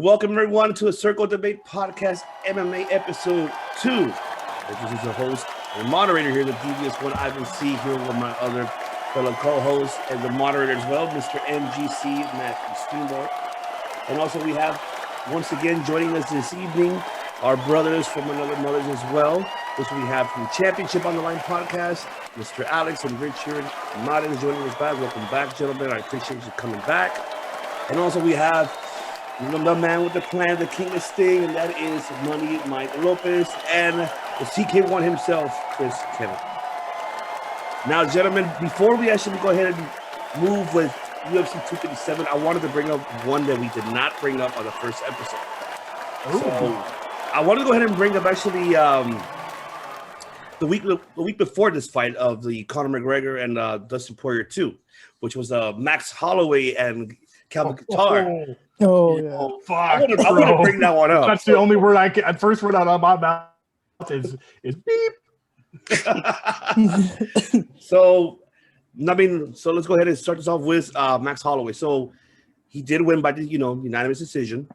Welcome everyone to a Circle Debate Podcast MMA episode 2. This is your host and moderator here, the devious one, Ivan C, here with my other fellow co-host and the moderator as well, Mr. MGC, Matthew Steamboat. And also we have, once again, joining us this evening, our brothers from another mothers as well. This we have from Championship on the Line podcast, Mr. Alex and Richard Martin joining us back. Welcome back, gentlemen. I appreciate you coming back. And also we have the man with the plan, the king of Sting, and that is Money Mike Lopez and the CK1 himself, Chris Kevin. Now, gentlemen, before we actually go ahead and move with UFC 257, I wanted to bring up one that we did not bring up on the first episode. Ooh. So I wanted to go ahead and bring up actually the week before this fight of the Conor McGregor and Dustin Poirier 2, which was Max Holloway and Calvin Kattar. Oh, yeah. Fuck, I want to bring that one up. That's the only word I can. First word out of my mouth is beep. So let's go ahead and start this off with Max Holloway. So he did win by unanimous decision.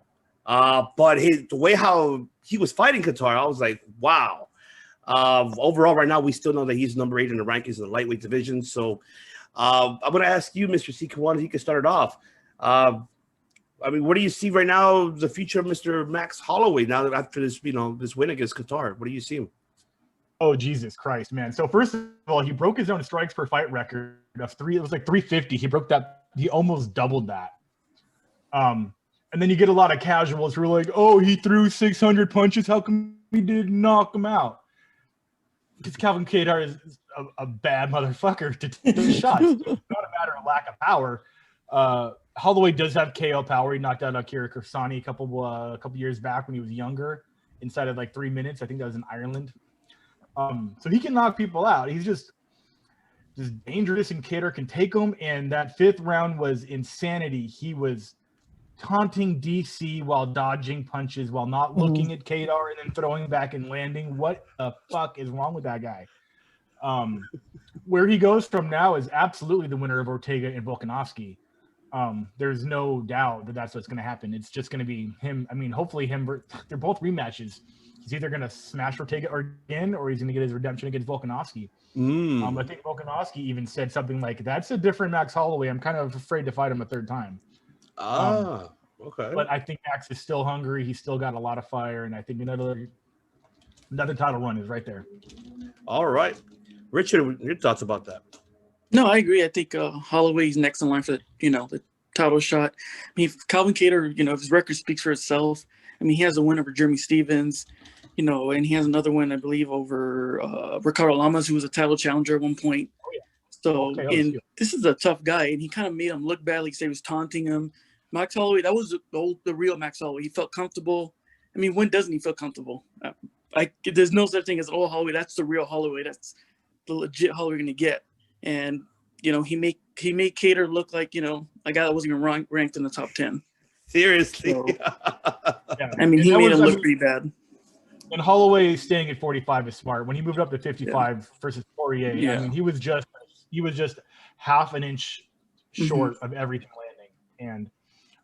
But the way how he was fighting Kattar, I was like, wow. Overall, right now we still know that he's number 8 in the rankings in the lightweight division. So I'm going to ask you, Mr. CK1, if you can start it off. What do you see right now, the future of Mr. Max Holloway now that after this, this win against Kattar? What do you see him? Oh, Jesus Christ, man. So first of all, he broke his own strikes per fight record of 350. He broke that. He almost doubled that. And then you get a lot of casuals who are like, oh, he threw 600 punches. How come he didn't knock him out? Because Calvin Kattar is a bad motherfucker to take the shots. It's not a matter of lack of power. Holloway does have KO power. He knocked out Akira Kursani a couple years back when he was younger, inside of like 3 minutes. I think that was in Ireland. So he can knock people out. He's just dangerous, and Kattar can take him. And that 5th round was insanity. He was taunting DC while dodging punches, while not looking at Kattar and then throwing back and landing. What the fuck is wrong with that guy? Where he goes from now is absolutely the winner of Ortega and Volkanovski. There's no doubt that that's what's going to happen. It's just going to be him. I mean, hopefully they're both rematches. He's either going to smash Ortega again, or he's going to get his redemption against Volkanovski. I think Volkanovski even said something like, that's a different Max Holloway. I'm kind of afraid to fight him a 3rd time. Okay. But I think Max is still hungry. He's still got a lot of fire, and I think another title run is right there. All right. Richard, your thoughts about that? No, I agree. I think Holloway's next in line for the title shot. I mean, Calvin Kattar, if his record speaks for itself. I mean, he has a win over Jeremy Stevens, and he has another win, I believe, over Ricardo Lamas, who was a title challenger at one point. Oh, yeah. So, this is a tough guy, and he kind of made him look bad. Like, he was taunting him. Max Holloway, that was the real Max Holloway. He felt comfortable. I mean, when doesn't he feel comfortable? There's no such thing as Holloway. That's the real Holloway. That's the legit Holloway you're going to get. And, he made Kattar look like, a guy that wasn't even ranked in the top 10. Seriously. So, yeah. I mean, he made him look pretty bad. And Holloway staying at 45 is smart. When he moved up to 55 versus Poirier, I mean, he was just half an inch short of everything landing. And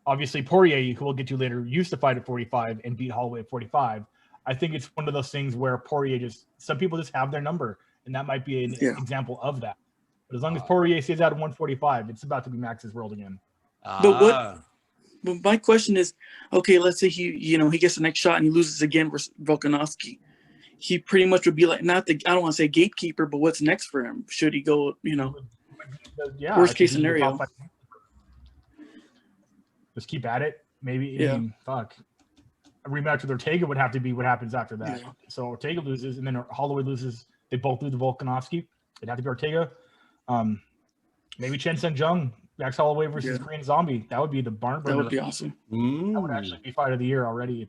obviously Poirier, who we'll get to later, used to fight at 45 and beat Holloway at 45. I think it's one of those things where Poirier some people just have their number, and that might be an example of that. But as long as Poirier stays out of 145, it's about to be Max's world again. But my question is, okay, let's say he gets the next shot and he loses again versus Volkanovski. He pretty much would be like, I don't want to say gatekeeper, but what's next for him? Should he go, worst case scenario? Just keep at it. Maybe, I mean, fuck. A rematch with Ortega would have to be what happens after that. Yeah. So Ortega loses, and then Holloway loses. They both lose to Volkanovski. It'd have to be Ortega. Maybe Chen Sung-Jung, Max Holloway versus Korean Zombie. That would be the barn burner. That would be awesome. That would actually be fight of the year already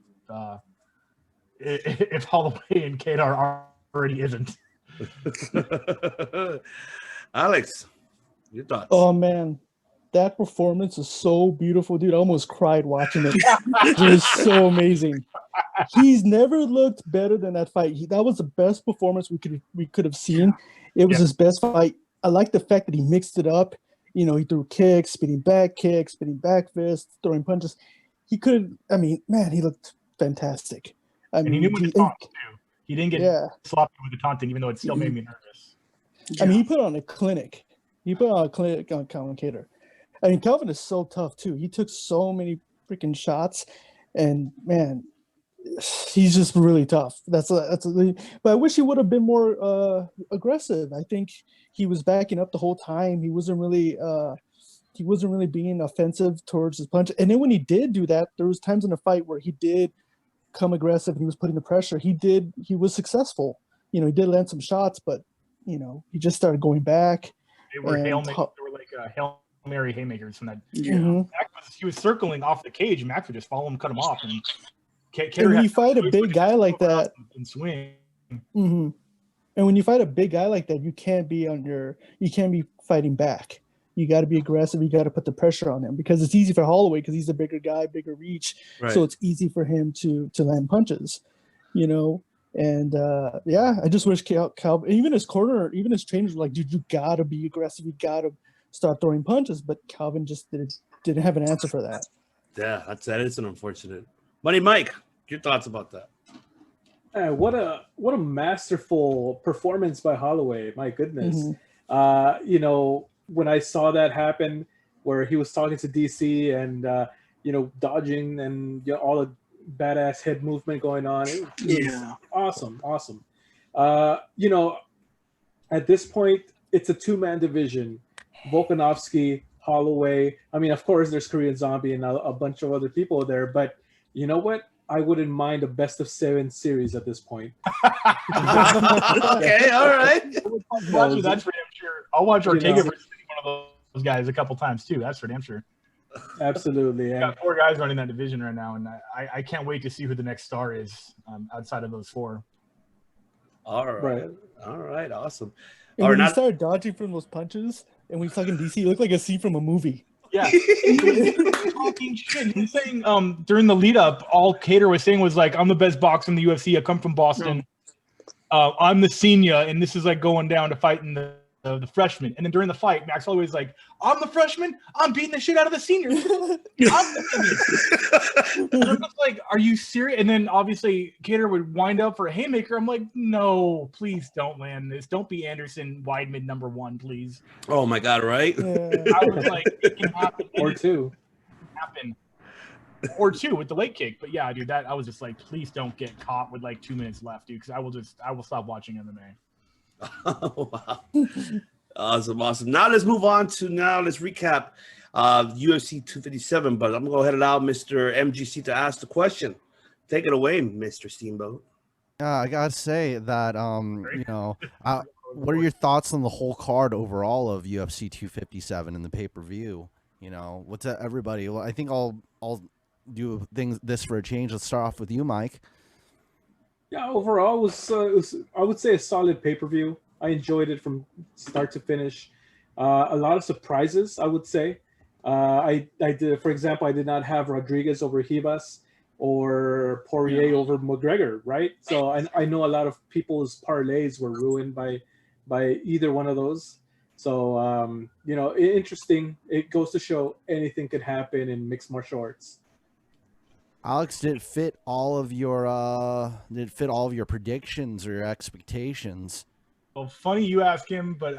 if Holloway and Kattar already isn't. Alex, your thoughts? Oh, man. That performance is so beautiful, dude. I almost cried watching it. It was so amazing. He's never looked better than that fight. That was the best performance we could have seen. It was his best fight. I like the fact that he mixed it up. He threw kicks, spinning back fist, throwing punches. he could. I mean, man, he looked fantastic. I And mean, he knew when to taunt too. He didn't get sloppy with the taunting, even though it still made me nervous. I mean, he put on a clinic. He put on a clinic on Calvin Kattar. I mean, Calvin is so tough too. He took so many freaking shots, and man, he's just really tough. But I wish he would have been more aggressive. I think he was backing up the whole time. He wasn't really being offensive towards his punch. And then when he did do that, there was times in the fight where he did come aggressive and he was putting the pressure. He was successful. You know, he did land some shots, but you know, he just started going back. They were Hail Mary haymakers from that. Mm-hmm. He was circling off the cage. Max would just follow him, cut him off, and when you fight a big guy like that and swing. Mm-hmm. And when you fight a big guy like that, you can't be fighting back. You got to be aggressive. You got to put the pressure on him, because it's easy for Holloway because he's a bigger guy, bigger reach. Right. So it's easy for him to land punches, you know. And I just wish Calvin, even his corner, even his trainers were like, dude, you got to be aggressive. You got to start throwing punches. But Calvin just didn't have an answer for that. Yeah, that is an unfortunate. Money Mike, your thoughts about that? What a masterful performance by Holloway. My goodness. Mm-hmm. You know, when I saw that happen, where he was talking to DC and you know, dodging and you know, all the badass head movement going on, it was awesome. You know, at this point, it's a two-man division. Volkanovski, Holloway. I mean, of course, there's Korean Zombie and a bunch of other people there, but you know what? I wouldn't mind a best of 7 series at this point. Okay, all right. That's for damn sure. I'll watch Ortega versus one of those guys a couple times too. That's for damn sure. Absolutely. Yeah. Got 4 guys running that division right now, and I can't wait to see who the next star is outside of those 4. All right, awesome. And when he started dodging from those punches, and when he's talking DC, it looked like a scene from a movie. Yeah, talking shit. He's saying during the lead up, all Kattar was saying was like, "I'm the best boxer in the UFC. I come from Boston. I'm the senior, and this is like going down to fighting the freshman." And then during the fight, Max Holloway was like, "I'm the freshman. I'm beating the shit out of the senior. I'm the senior." And I'm just like, "Are you serious?" And then obviously Kattar would wind up for a haymaker. I'm like, "No, please don't land this. Don't be Anderson Weidman #1, please." Oh my God! Right? I was like, "It can happen." Or 2. Happen. Or 2 with the leg kick. But yeah, dude, I was just like, please don't get caught with like 2 minutes left, dude, because I will stop watching MMA. Oh, wow. Awesome. Now let's move on to let's recap UFC 257. But I'm going to go ahead and allow Mr. MGC to ask the question. Take it away, Mr. Steamboat. I gotta say that you know, what are your thoughts on the whole card overall of UFC 257 and the pay-per-view? You know, what's everybody? Well, I think I'll do this for a change. Let's start off with you, Mike. Yeah, overall, it was I would say a solid pay-per-view. I enjoyed it from start to finish. A lot of surprises, I would say. I did, for example, I did not have Rodriguez over Ribas or Poirier over McGregor, right? So I know a lot of people's parlays were ruined by either one of those. So you know, interesting. It goes to show anything could happen in mixed martial arts. Alex, did it fit all of your predictions or your expectations? Well, funny you ask him, but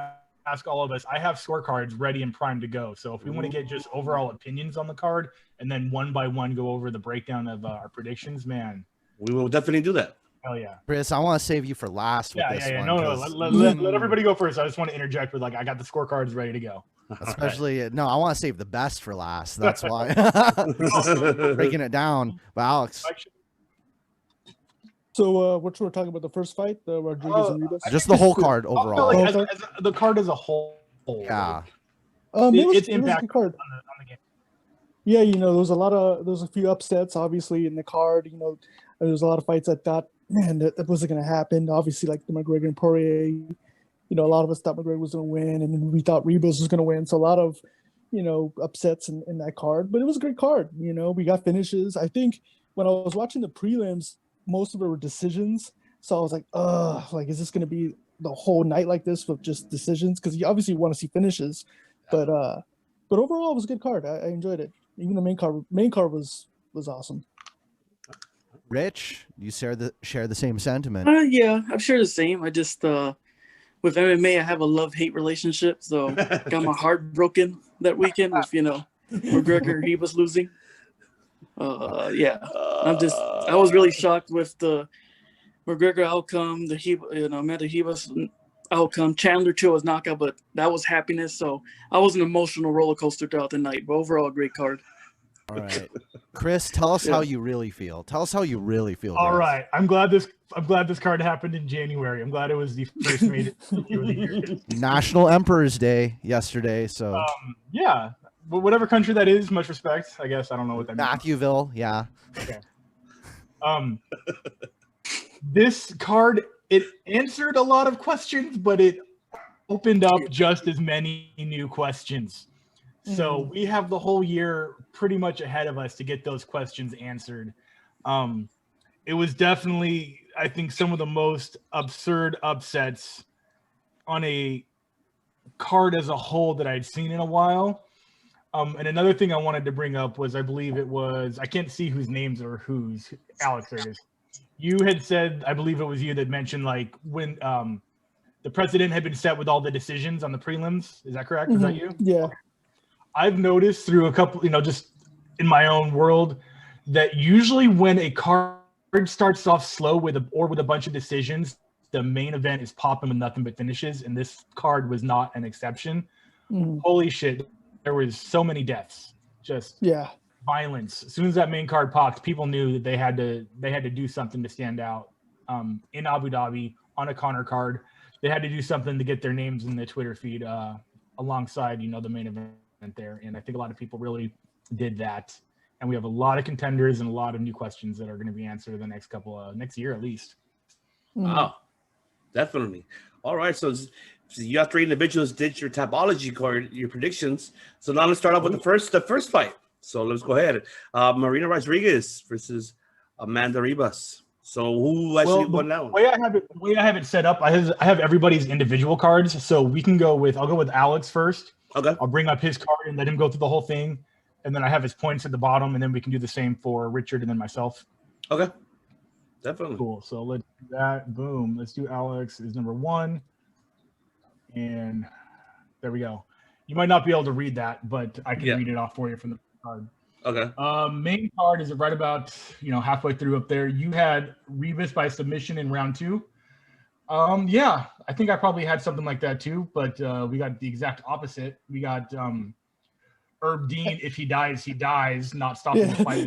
ask all of us. I have scorecards ready and primed to go. So if we want to get just overall opinions on the card and then one by one go over the breakdown of our predictions, man, we will definitely do that. Hell yeah, Chris, I want to save you for last with this one. No, let everybody go first. I just want to interject with like, I got the scorecards ready to go. Especially right. No, I want to save the best for last. That's why breaking it down. But Alex, so what we're talking about, the first fight, the Rodriguez and Ribas? Just the whole card overall. Like as the card as a whole. Yeah. It's impact card. On the game. Yeah, you know, there's a few upsets obviously in the card. You know, there's a lot of fights I thought, man, that wasn't going to happen. Obviously, like the McGregor and Poirier. You know, a lot of us thought McGregor was going to win, and then we thought Ribas was going to win. So a lot of, you know, upsets in that card. But it was a great card. You know, we got finishes. I think when I was watching the prelims, most of it were decisions. So I was like, like, is this going to be the whole night like this with just decisions? Because you obviously want to see finishes. But overall, it was a good card. I enjoyed it. Even the main card was was awesome. Rich, you share the same sentiment. Yeah, I'm sure the same. I just with MMA, I have a love-hate relationship, so got my heart broken that weekend with McGregor Ribas losing. Yeah, I was really shocked with the McGregor outcome, the Amanda Ribas outcome. Chandler chose knockout, but that was happiness. So I was an emotional roller coaster throughout the night, but overall, great card. All right, Chris, tell us how you really feel. Tell us how you really feel. All Chris. right, I'm glad this card happened in January. I'm glad it was the first made it of the year. National Emperor's Day yesterday, so yeah, whatever country that is, much respect. I guess I don't know what that means. Matthewville, yeah. Okay. This card, it answered a lot of questions, but it opened up just as many new questions. So we have the whole year pretty much ahead of us to get those questions answered. It was definitely, I think, some of the most absurd upsets on a card as a whole that I'd seen in a while. And another thing I wanted to bring up was, I believe it was, I can't see whose names or whose, Alex, there it is. You had said, I believe it was you that mentioned, like, when the president had been set with all the decisions on the prelims. Is that correct? Is that you? Yeah. I've noticed through a couple, just in my own world, that usually when a card starts off slow with a bunch of decisions, the main event is popping with nothing but finishes, and this card was not an exception. Holy shit, there was so many deaths, just violence. As soon as that main card popped, people knew that they had to do something to stand out. In Abu Dhabi on a Connor card, they had to do something to get their names in the Twitter feed alongside the main event there, and I think a lot of people really did that. And we have a lot of contenders and a lot of new questions that are going to be answered in the next year at least. Wow, definitely. All right, so you have 3 individuals did your topology card, your predictions. So now let's start off with the first fight. So let's go ahead. Marina Rodriguez versus Amanda Ribas. So who actually won that one? The way I have it set up, I have everybody's individual cards. So we can I'll go with Alex first. Okay. I'll bring up his card and let him go through the whole thing. And then I have his points at the bottom, and then we can do the same for Richard and then myself. Okay. Definitely. Cool. So let's do that. Boom. Let's do Alex is number 1. And there we go. You might not be able to read that, but I can read it off for you from the card. Okay. Main card is right about halfway through up there. You had Ribas by submission in round 2. Yeah, I think I probably had something like that too, but we got the exact opposite. We got Herb Dean, if he dies, he dies, not stopping the fight.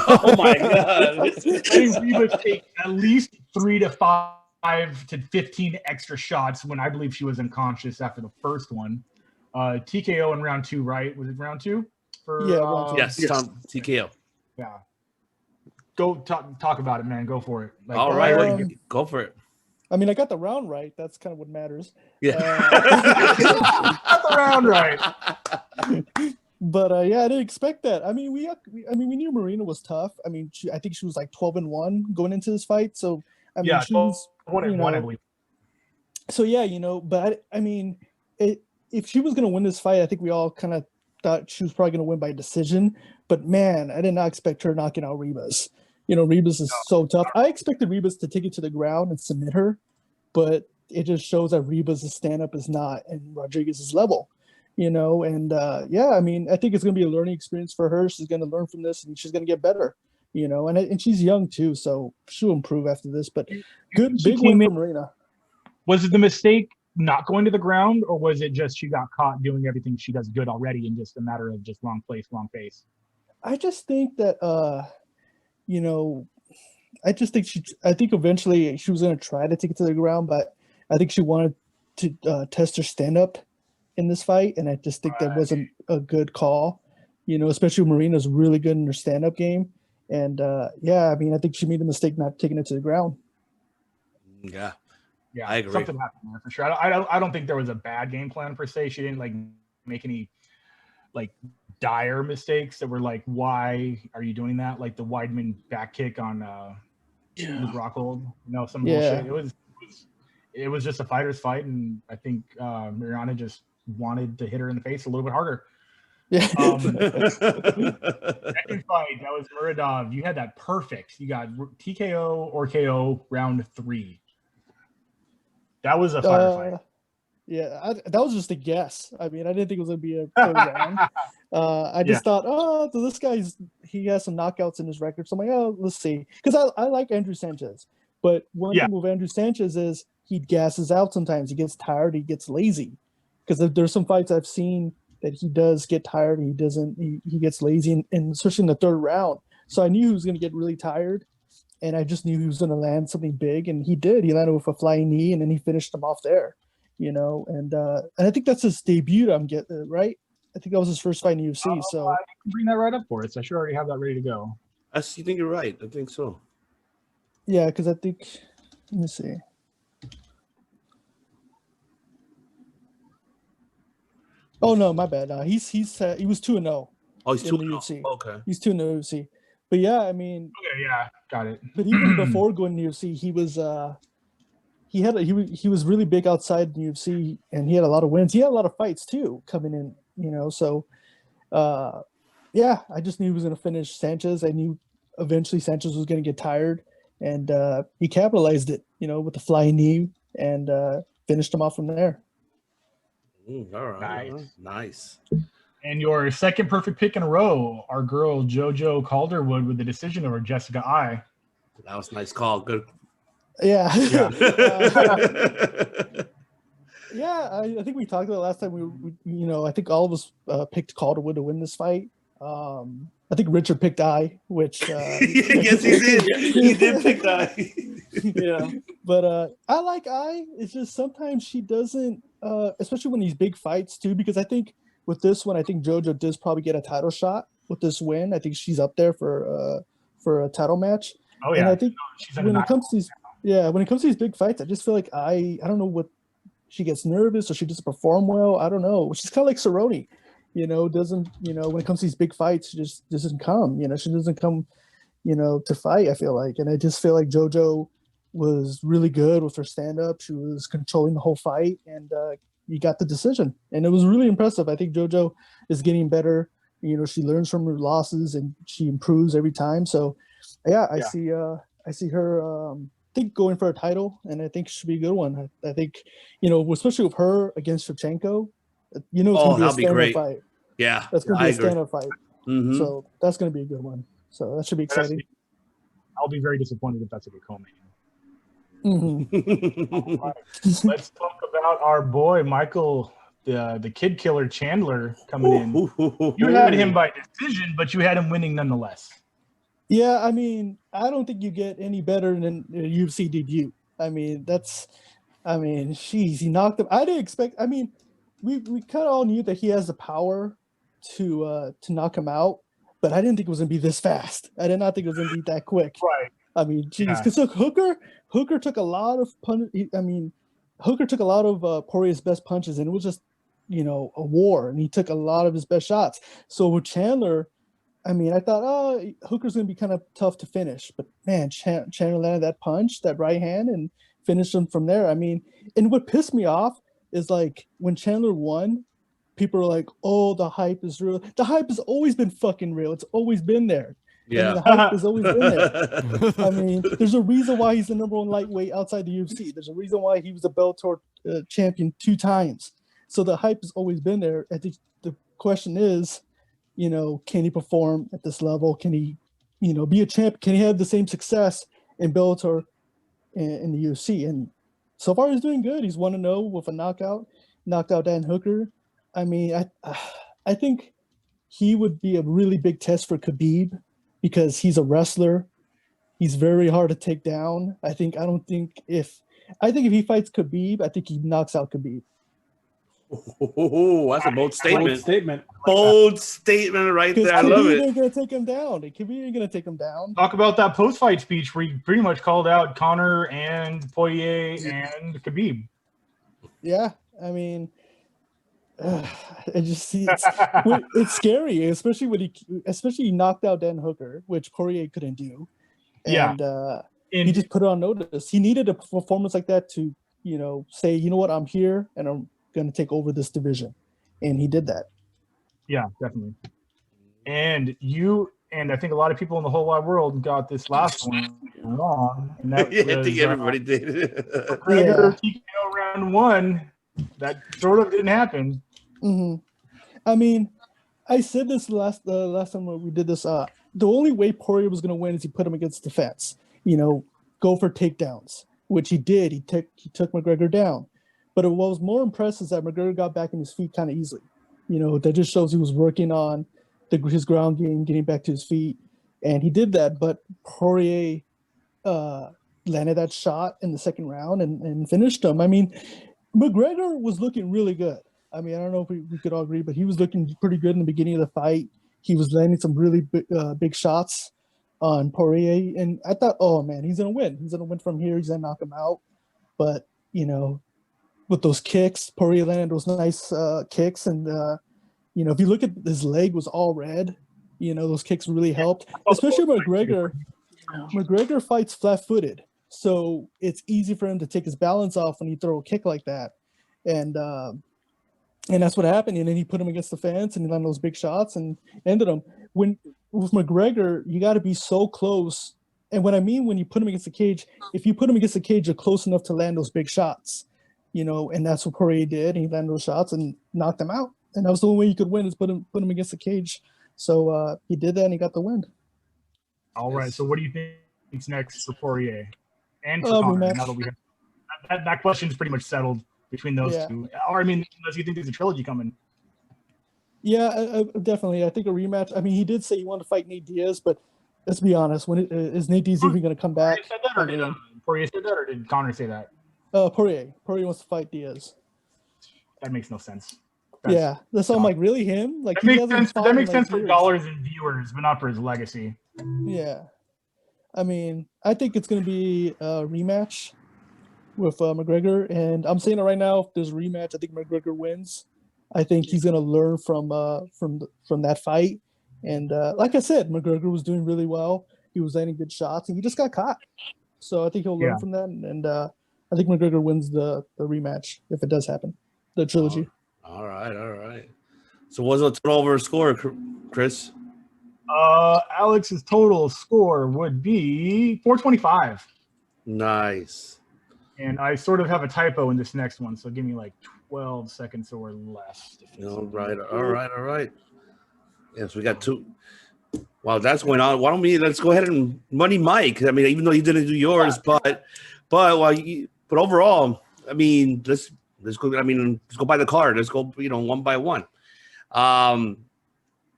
Oh my god. Letting Ribas take at least 3 to 5 to 15 extra shots when I believe she was unconscious after the first one. TKO in round 2, right? Was it round 2? Round 2. Yes, TKO. Yeah. Go talk about it, man. Go for it. All right, go for it. I mean, I got the round right. That's kind of what matters. Yeah. Got the round right. But I didn't expect that. I mean, we knew Marina was tough. I mean, I think she was like 12-1 going into this fight. So I mean, she was 1-1, I believe. So but I mean, if she was gonna win this fight, I think we all kind of thought she was probably gonna win by decision. But man, I did not expect her knocking out Ribas. Ribas is so tough. I expected Ribas to take it to the ground and submit her, but it just shows that Ribas' stand-up is not in Rodriguez's level, and I mean, I think it's going to be a learning experience for her. She's going to learn from this, and she's going to get better, and she's young too, so she'll improve after this, but big win for Marina. Was it the mistake not going to the ground, or was it just she got caught doing everything she does good already and just a matter of just wrong place, wrong face? I just think that, I think eventually she was going to try to take it to the ground, but I think she wanted to test her stand-up in this fight, and I just think that wasn't a good call, especially Marina's really good in her stand-up game. And, I mean, I think she made a mistake not taking it to the ground. Yeah. Yeah, I agree. Something happened there for sure. I don't think there was a bad game plan per se. She didn't make any dire mistakes that were why are you doing that? Like the Weidman back kick on Luke Rockhold. Some bullshit. It was just a fighter's fight, and I think Mariana just wanted to hit her in the face a little bit harder. Yeah. Second fight, that was Muradov. You had that perfect. You got TKO or KO round 3. That was a fire fight. Yeah, that was just a guess. I mean, I didn't think it was going to be a third round. I just thought, oh, so this he has some knockouts in his record. So I'm like, oh, let's see. Because I like Andrew Sanchez. But one thing with Andrew Sanchez is he gasses out sometimes. He gets tired. He gets lazy. Because there's some fights I've seen that he does get tired. He doesn't. He gets lazy, and especially in the third round. So I knew he was going to get really tired. And I just knew he was going to land something big. And he did. He landed with a flying knee, and then he finished him off there. And I think that's his debut. Right. I think that was his first fight in UFC. So I can bring that right up for us. I sure already have that ready to go. You think you're right. I think so. Yeah, because I think. Let me see. Oh no, my bad. He was 2-0. Oh, he's 2-0. UFC. Okay. He's 2-0 UFC. But yeah, I mean. Okay, yeah, got it. But even before going to UFC, he was. He was really big outside the UFC, and he had a lot of wins. He had a lot of fights too coming in, So, yeah, I just knew he was going to finish Sanchez. I knew eventually Sanchez was going to get tired, and he capitalized it, with the flying knee, and finished him off from there. All right, nice. And your second perfect pick in a row, our girl JoJo Calderwood with the decision over Jessica I. That was a nice call. Good. Yeah. Yeah, I think we talked about it last time. We I think all of us picked Calderwood to win this fight. I think Richard picked I, which yes, he did. He did pick I. Yeah, but I like I. It's just sometimes she doesn't, especially when these big fights too. Because I think with this one, I think JoJo does probably get a title shot with this win. I think she's up there for a title match. Oh yeah, and I think when it comes to these big fights, I just feel like I don't know what she gets nervous or she doesn't perform well. I don't know. She's kind of like Cerrone, doesn't, when it comes to these big fights, she just doesn't come, she doesn't come, to fight, I feel like. And I just feel like JoJo was really good with her stand-up. She was controlling the whole fight, and you got the decision. And it was really impressive. I think JoJo is getting better. She learns from her losses and she improves every time. So, yeah, I see her I think going for a title, and I think it should be a good one. I think, especially with her against Shevchenko, it's going to be a stand-up fight. Yeah, that's going to be a stand-up fight. Mm-hmm. So that's going to be a good one. So that should be exciting. I'll be very disappointed if that's a good co-main. Mm-hmm. Right. Let's talk about our boy Michael, the kid killer Chandler coming in. You had him by decision, but you had him winning nonetheless. Yeah, I mean, I don't think you get any better than a UFC debut. I mean, he knocked him. I didn't expect. I mean, we kind of all knew that he has the power to knock him out, but I didn't think it was gonna be this fast. I did not think it was gonna be that quick. Right. I mean, geez, because look, Hooker took a lot of Hooker took a lot of Poirier's best punches, and it was just a war, and he took a lot of his best shots. So with Chandler, I mean, I thought, Hooker's going to be kind of tough to finish. But, man, Chandler landed that punch, that right hand, and finished him from there. I mean, and what pissed me off is, like, when Chandler won, people were like, oh, the hype is real. The hype has always been fucking real. It's always been there. Yeah. I mean, the hype has always been there. I mean, there's a reason why he's the number one lightweight outside the UFC. There's a reason why he was a Bellator champion 2 times. So the hype has always been there. I think the question is, can he perform at this level? Can he, be a champ? Can he have the same success in Bellator in the UFC? And so far, he's doing good. He's 1-0 with a knockout. Knocked out Dan Hooker. I mean, I think he would be a really big test for KHABIB because he's a wrestler. He's very hard to take down. I think if he fights KHABIB, I think he knocks out KHABIB. Oh, that's a bold statement. Bold statement. Bold statement right there. I love it. KHABIB ain't gonna take him down. KHABIB ain't gonna take him down. Talk about that post-fight speech where he pretty much called out Conor and Poirier and KHABIB. Yeah, I mean, I just see it's scary, especially when he knocked out Dan Hooker, which Poirier couldn't do. And, he just put it on notice. He needed a performance like that to, say, you know what, I'm here and I'm going to take over this division. And he did that. Yeah, definitely. And you and I think a lot of people in the whole wide world got this last one wrong, and that Yeah, was I think everybody did. McGregor TKO round 1. That sort of didn't happen. I mean, I said this last time when we did this. The only way Poirier was going to win is he put him against the fence. You know, go for takedowns, which he did. He took McGregor down. But what was more impressive is that McGregor got back in his feet kind of easily. You know, that just shows he was working on his ground game, getting back to his feet, and he did that. But Poirier landed that shot in the second round and finished him. I mean, McGregor was looking really good. I mean, I don't know if we could all agree, but he was looking pretty good in the beginning of the fight. He was landing some really big shots on Poirier, and I thought, oh man, he's gonna win. He's gonna win from here. He's gonna knock him out. But you know, with those kicks, Poirier landed those nice kicks, and you know, if you look at his leg was all red. You know, those kicks really helped, especially McGregor. McGregor fights flat-footed, so it's easy for him to take his balance off when you throw a kick like that, and that's what happened. And then he put him against the fence and he landed those big shots and ended him. With McGregor, you got to be so close. And what I mean when you put him against the cage, if you put him against the cage, you're close enough to land those big shots, you know. And that's what Poirier did. He landed those shots and knocked him out. And that was the only way you could win is put him against the cage. So he did that and he got the win. All right. So what do you think's next for Poirier and for Conor? Now that we have that question is pretty much settled between those two. Or I mean, unless you think there's a trilogy coming. Yeah, definitely. I think a rematch. I mean, he did say he wanted to fight Nate Diaz, but let's be honest. When is Nate Diaz even going to come back? Poirier said that, or did Conor say that? Poirier wants to fight Diaz. That makes no sense. That's all. I'm like, really him? Like that makes sense for dollars and viewers, but not for his legacy. Yeah, I mean, I think it's going to be a rematch with McGregor, and I'm saying it right now. If there's a rematch, I think McGregor wins. I think he's going to learn from that fight, and like I said, McGregor was doing really well. He was landing good shots, and he just got caught. So I think he'll learn from that, and I think McGregor wins the rematch if it does happen, the trilogy. All right. So what's the total score, Chris? Alex's total score would be 425. Nice. And I sort of have a typo in this next one, so give me like 12 seconds or less. All right. Yes, we got two. Wow, that's going on. Why don't let's go ahead and Money Mike. I mean, even though you didn't do yours, but overall, I mean, let's go. I mean, let's go by the card. Let's go, one by one.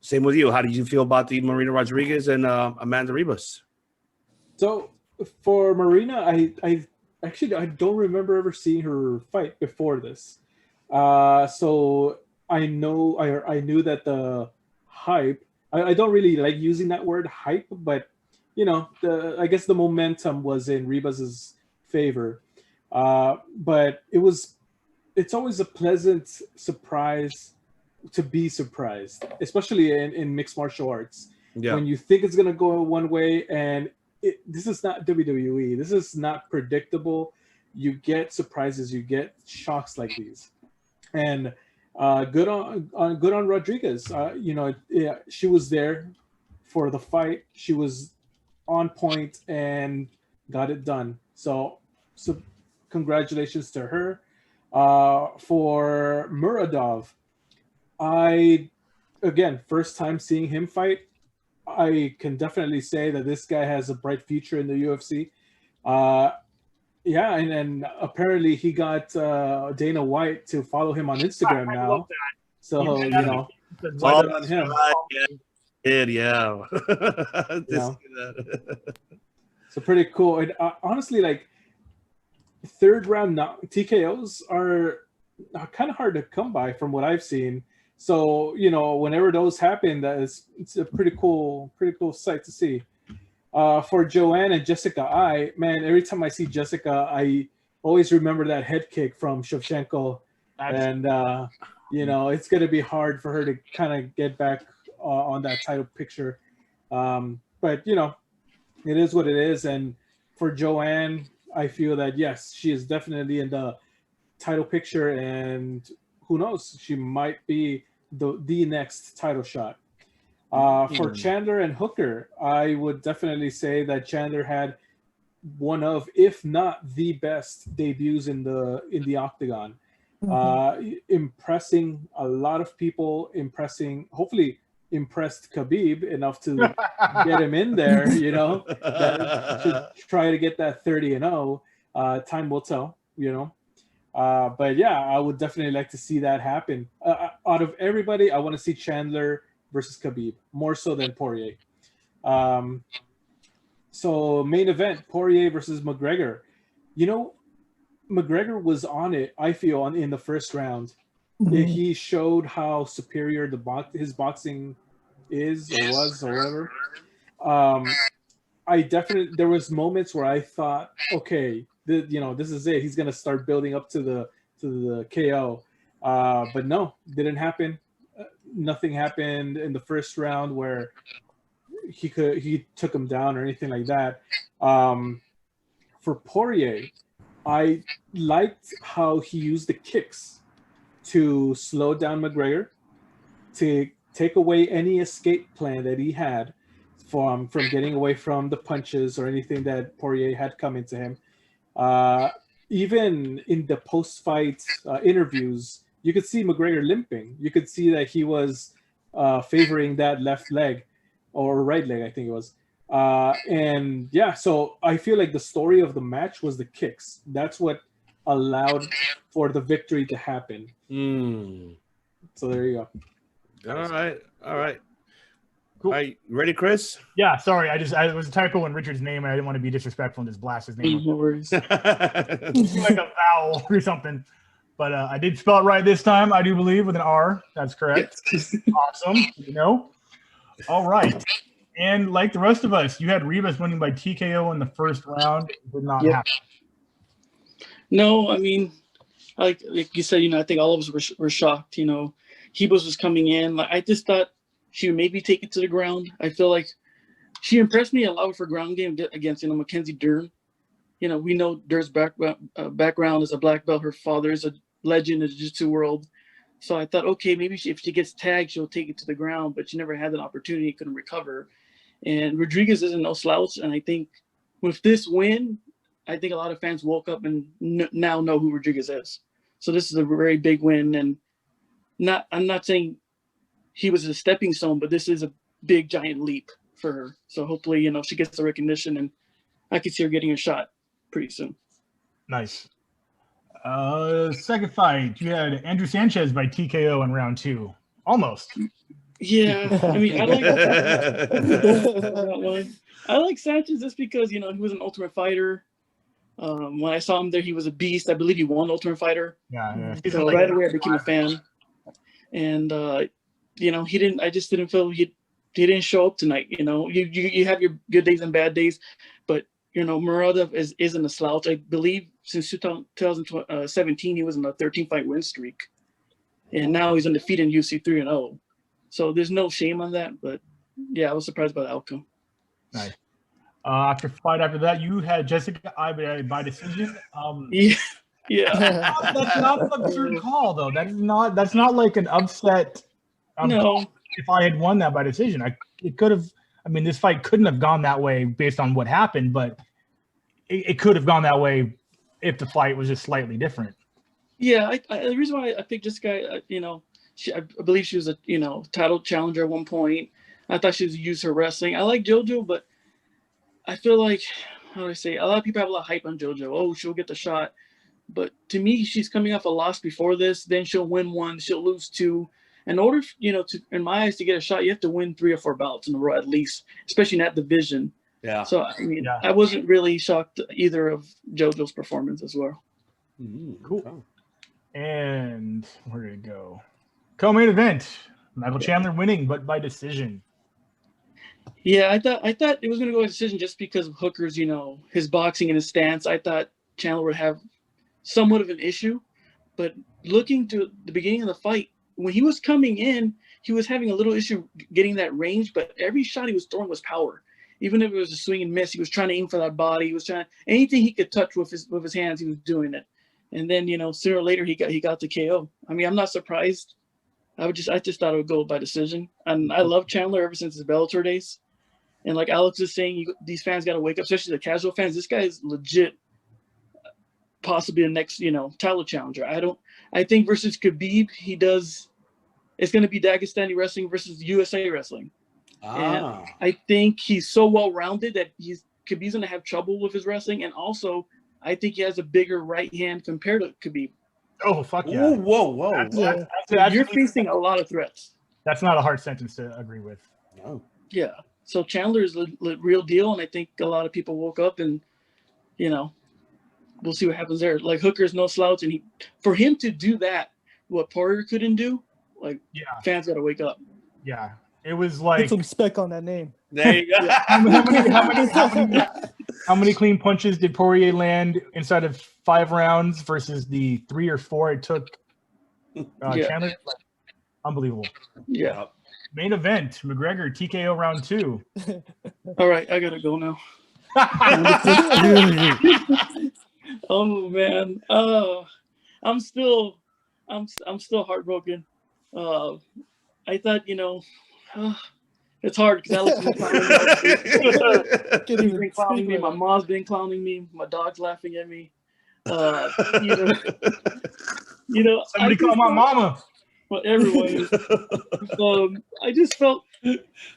Same with you. How did you feel about the Marina Rodriguez and Amanda Ribas? So for Marina, I don't remember ever seeing her fight before this. So I knew that the hype. I don't really like using that word hype, but I guess the momentum was in Ribas's favor. But it's always a pleasant surprise to be surprised, especially in mixed martial arts. Yeah. When you think it's gonna go one way, and this is not WWE. This is not predictable. You get surprises. You get shocks like these, and good on Rodriguez. She was there for the fight. She was on point and got it done. So congratulations to her. For Muradov, first time seeing him fight. I can definitely say that this guy has a bright future in the UFC. And apparently he got Dana White to follow him on Instagram now. So well on him. Yeah. So pretty cool. And honestly, like third round TKOs are kind of hard to come by from what I've seen. So whenever those happen, it's a pretty cool sight to see. For Joanne and Jessica, every time I see Jessica, I always remember that head kick from Shevchenko, and it's gonna be hard for her to kind of get back on that title picture. But it is what it is. And for Joanne, I feel that yes, she is definitely in the title picture, and who knows, she might be the next title shot. For Chandler and Hooker, I would definitely say that Chandler had one of, if not the best debuts in the octagon. Impressing a lot of people, hopefully impressed KHABIB enough to get him in there, you know, that should try to get that 30-0. Time will tell, you know. But yeah, I would definitely like to see that happen. Out of everybody, I want to see Chandler versus KHABIB more so than Poirier. So main event, Poirier versus McGregor. You know, McGregor was on it, I feel, in the first round. He showed how superior his boxing is or was or whatever. There was moments where I thought, okay, this is it. He's gonna start building up to the KO. But no, didn't happen. Nothing happened in the first round where he took him down or anything like that. For Poirier, I liked how he used the kicks to slow down McGregor, to take away any escape plan that he had from getting away from the punches or anything that Poirier had come into him. Even in the post-fight interviews, you could see McGregor limping. You could see that he was favoring that left leg or right leg, I think it was. And yeah, so I feel like the story of the match was the kicks. That's what allowed for the victory to happen. So there you go. All right. Cool. All right, ready, Chris? Yeah, sorry. I was a typo in Richard's name, and I didn't want to be disrespectful and just blast his name. No worries. Like a vowel or something. But I did spell it right this time, I do believe, with an R. That's correct. Awesome. You know? All right. And like the rest of us, you had Rivas winning by TKO in the first round. It did not happen. No, I mean, like you said, I think all of us were shocked. Hebos was coming in. Like, I just thought she would maybe take it to the ground. I feel like she impressed me a lot with her ground game against, Mackenzie Dern. We know Dern's background as a black belt. Her father is a legend in the jiu-jitsu world. So I thought, okay, maybe if she gets tagged, she'll take it to the ground. But she never had that opportunity, couldn't recover. And Rodriguez isn't no slouch. And I think with this win, I think a lot of fans woke up and now know who Rodriguez is. So this is a very big win. And I'm not saying he was a stepping stone, but this is a big, giant leap for her. So hopefully, she gets the recognition, and I could see her getting a shot pretty soon. Nice. Second fight, you had Andrew Sanchez by TKO in round 2. Almost. Yeah, I mean, I like that one. I like Sanchez just because, he was an Ultimate Fighter. When I saw him there, he was a beast. I believe he won Ultimate Fighter. Yeah. So right away, I became a fan. And, he didn't. I just didn't feel he didn't show up tonight. You have your good days and bad days, but Muradov isn't a slouch. I believe since 2017 he was in a 13-fight win streak, and now he's undefeated in UFC 3-0. So there's no shame on that. But yeah, I was surprised by the outcome. Nice. After that, you had Jessica Ibe by decision. Yeah. That's not an absurd call, though. That's not like an upset. No. If I had won that by decision, it could have. I mean, this fight couldn't have gone that way based on what happened, but it could have gone that way if the fight was just slightly different. Yeah, the reason why I picked Jessica, I believe she was a title challenger at one point. I thought she was use her wrestling. I like JoJo, but I feel like, how do I say? A lot of people have a lot of hype on JoJo. Oh, she'll get the shot. But to me, she's coming off a loss before this. Then she'll win 1, she'll lose 2. In order, in my eyes, to get a shot, you have to win 3 or 4 bouts in a row at least, especially in that division. Yeah. So I wasn't really shocked either of JoJo's performance as well. Cool. Oh. And where did it go? Co-main event: Michael Chandler winning, but by decision. Yeah, I thought it was going to go by decision just because of Hooker's, his boxing and his stance. I thought Chandler would have somewhat of an issue, but looking to the beginning of the fight, when he was coming in, he was having a little issue getting that range, but every shot he was throwing was power. Even if it was a swing and miss, he was trying to aim for that body. He was trying anything he could touch with his hands, he was doing it. And then, sooner or later he got the KO. I mean, I'm not surprised I just thought it would go by decision. And I love Chandler ever since his Bellator days. And like Alex is saying, these fans got to wake up, especially the casual fans. This guy is legit, possibly the next, title challenger. I think versus Khabib, it's going to be Dagestani wrestling versus USA wrestling. And I think he's so well-rounded that Khabib's going to have trouble with his wrestling. And also, I think he has a bigger right hand compared to Khabib. Oh, fuck yeah. Whoa. You're facing a lot of threats. That's not a hard sentence to agree with. No. Yeah. So Chandler is the real deal. And I think a lot of people woke up and, we'll see what happens there. Like Hooker's no slouch. And for him to do that, what Poirier couldn't do, fans got to wake up. Yeah. It was like. Put some spec on that name. There you go. How many clean punches did Poirier land inside of 5 rounds versus the 3 or 4 it took Chandler? Unbelievable. Yeah. Main event, McGregor TKO round 2. All right, I gotta go now. Oh man. I'm still heartbroken. I thought, it's hard because Alex has been clowning me. My mom's been clowning me. My dog's laughing at me. Somebody call my mama. Well, everyone is. I just felt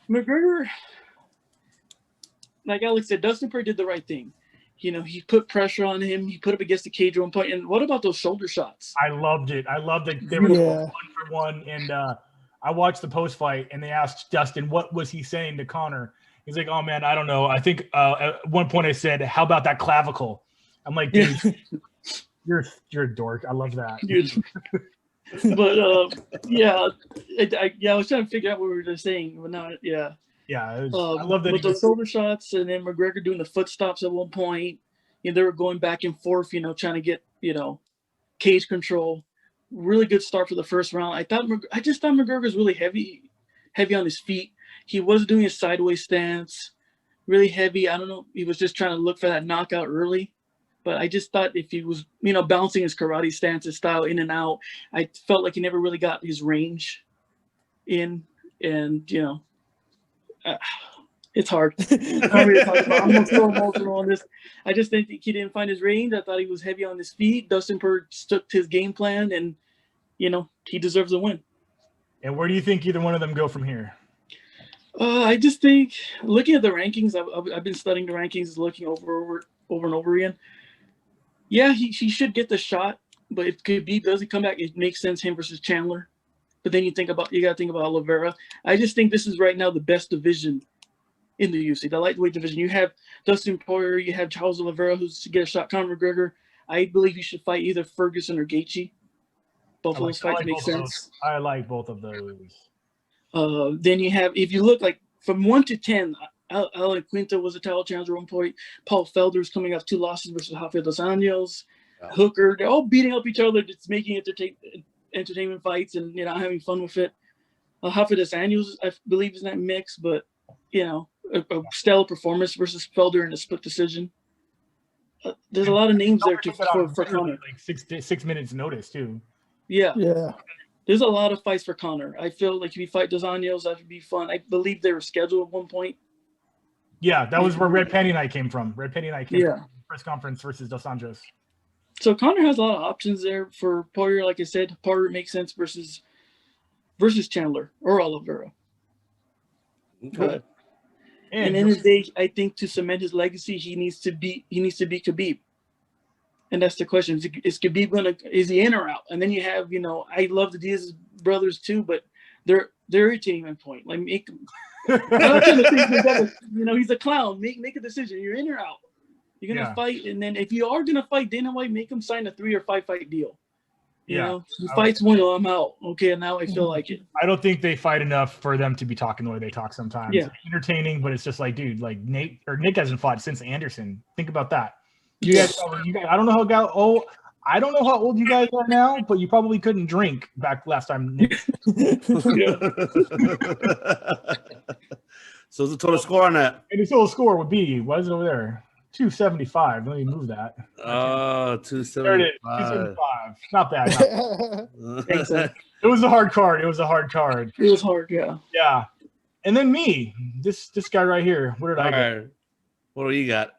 McGregor, like Alex said, Dustin Poirier did the right thing. He put pressure on him. He put up against the cage at one point. And what about those shoulder shots? I loved it. They were 1-for-1. And I watched the post fight, and they asked Dustin what was he saying to Connor. He's like, "Oh man, I don't know. I think at one point I said, how about that clavicle?" I'm like, dude, you're a dork. I love that. But I was trying to figure out what we were just saying, but now, yeah. I love that. With the shoulder shots, and then McGregor doing the foot stops at one point. They were going back and forth, trying to get, cage control. Really good start for the first round. I just thought McGregor was really heavy on his feet. He was doing a sideways stance, really heavy. I don't know. He was just trying to look for that knockout early. But I just thought if he was, bouncing his karate stance, his style in and out, I felt like he never really got his range in. And, it's hard. I'm so emotional on this. I just didn't think he didn't find his range. I thought he was heavy on his feet. Dustin Poirier stuck to his game plan, and, he deserves a win. And where do you think either one of them go from here? I just think, looking at the rankings, I've been studying the rankings, looking over and over again. Yeah, he should get the shot, but if Khabib doesn't come back, it makes sense him versus Chandler. But then you got to think about Oliveira. I just think this is right now the best division in the UFC, the lightweight division. You have Dustin Poirier, you have Charles Oliveira, who's to get a shot. Conor McGregor. I believe he should fight either Ferguson or Gaethje. Both of those fights make sense. I like both of those. Then you have, if you look like from 1 to 10, Alan Quinta was a title challenger at one point. Paul Felder's coming off 2 losses versus Rafael dos Anjos. Yeah. Hooker, they're all beating up each other, just making entertainment fights and having fun with it. Rafael dos Anjos, I believe, is in that mix, but a stellar performance versus Felder in a split decision. There's a lot of names there for Conor. Like 6 minutes notice too. Yeah. There's a lot of fights for Conor. I feel like if you fight Dos Anjos, that would be fun. I believe they were scheduled at one point. Yeah, that was where Red Penny and I came from. Red Penny and I came from the press conference versus Dos Anjos. So Conor has a lot of options there for Poirier. Like I said, Poirier makes sense versus Chandler or Oliveira. Okay. And in the day, I think to cement his legacy, he needs to beat Khabib. And that's the question: is Khabib is he in or out? And then you have, I love the Diaz brothers too, but they're irritating at point. Like make I'm not trying to think he's a clown. Make a decision. You're in or out. You're gonna fight, and then if you are gonna fight, Dana White, make him sign a 3 or 5 fight deal. He fights one, I'm out. Okay, now I feel like it. I don't think they fight enough for them to be talking the way they talk sometimes. Yeah. It's entertaining, but it's just like, dude, like Nick hasn't fought since Anderson. Think about that. You guys, I don't know I don't know how old you guys are now, but you probably couldn't drink back last time. So the total score on that? And the total score would be, what is it over there? 275. Let me move that. Oh, There it is. 275. 275. Not bad. Not bad. It was a hard card. It was a hard card. It was hard, yeah. Yeah. And then me, this guy right here. What did I get? Right. What do you got?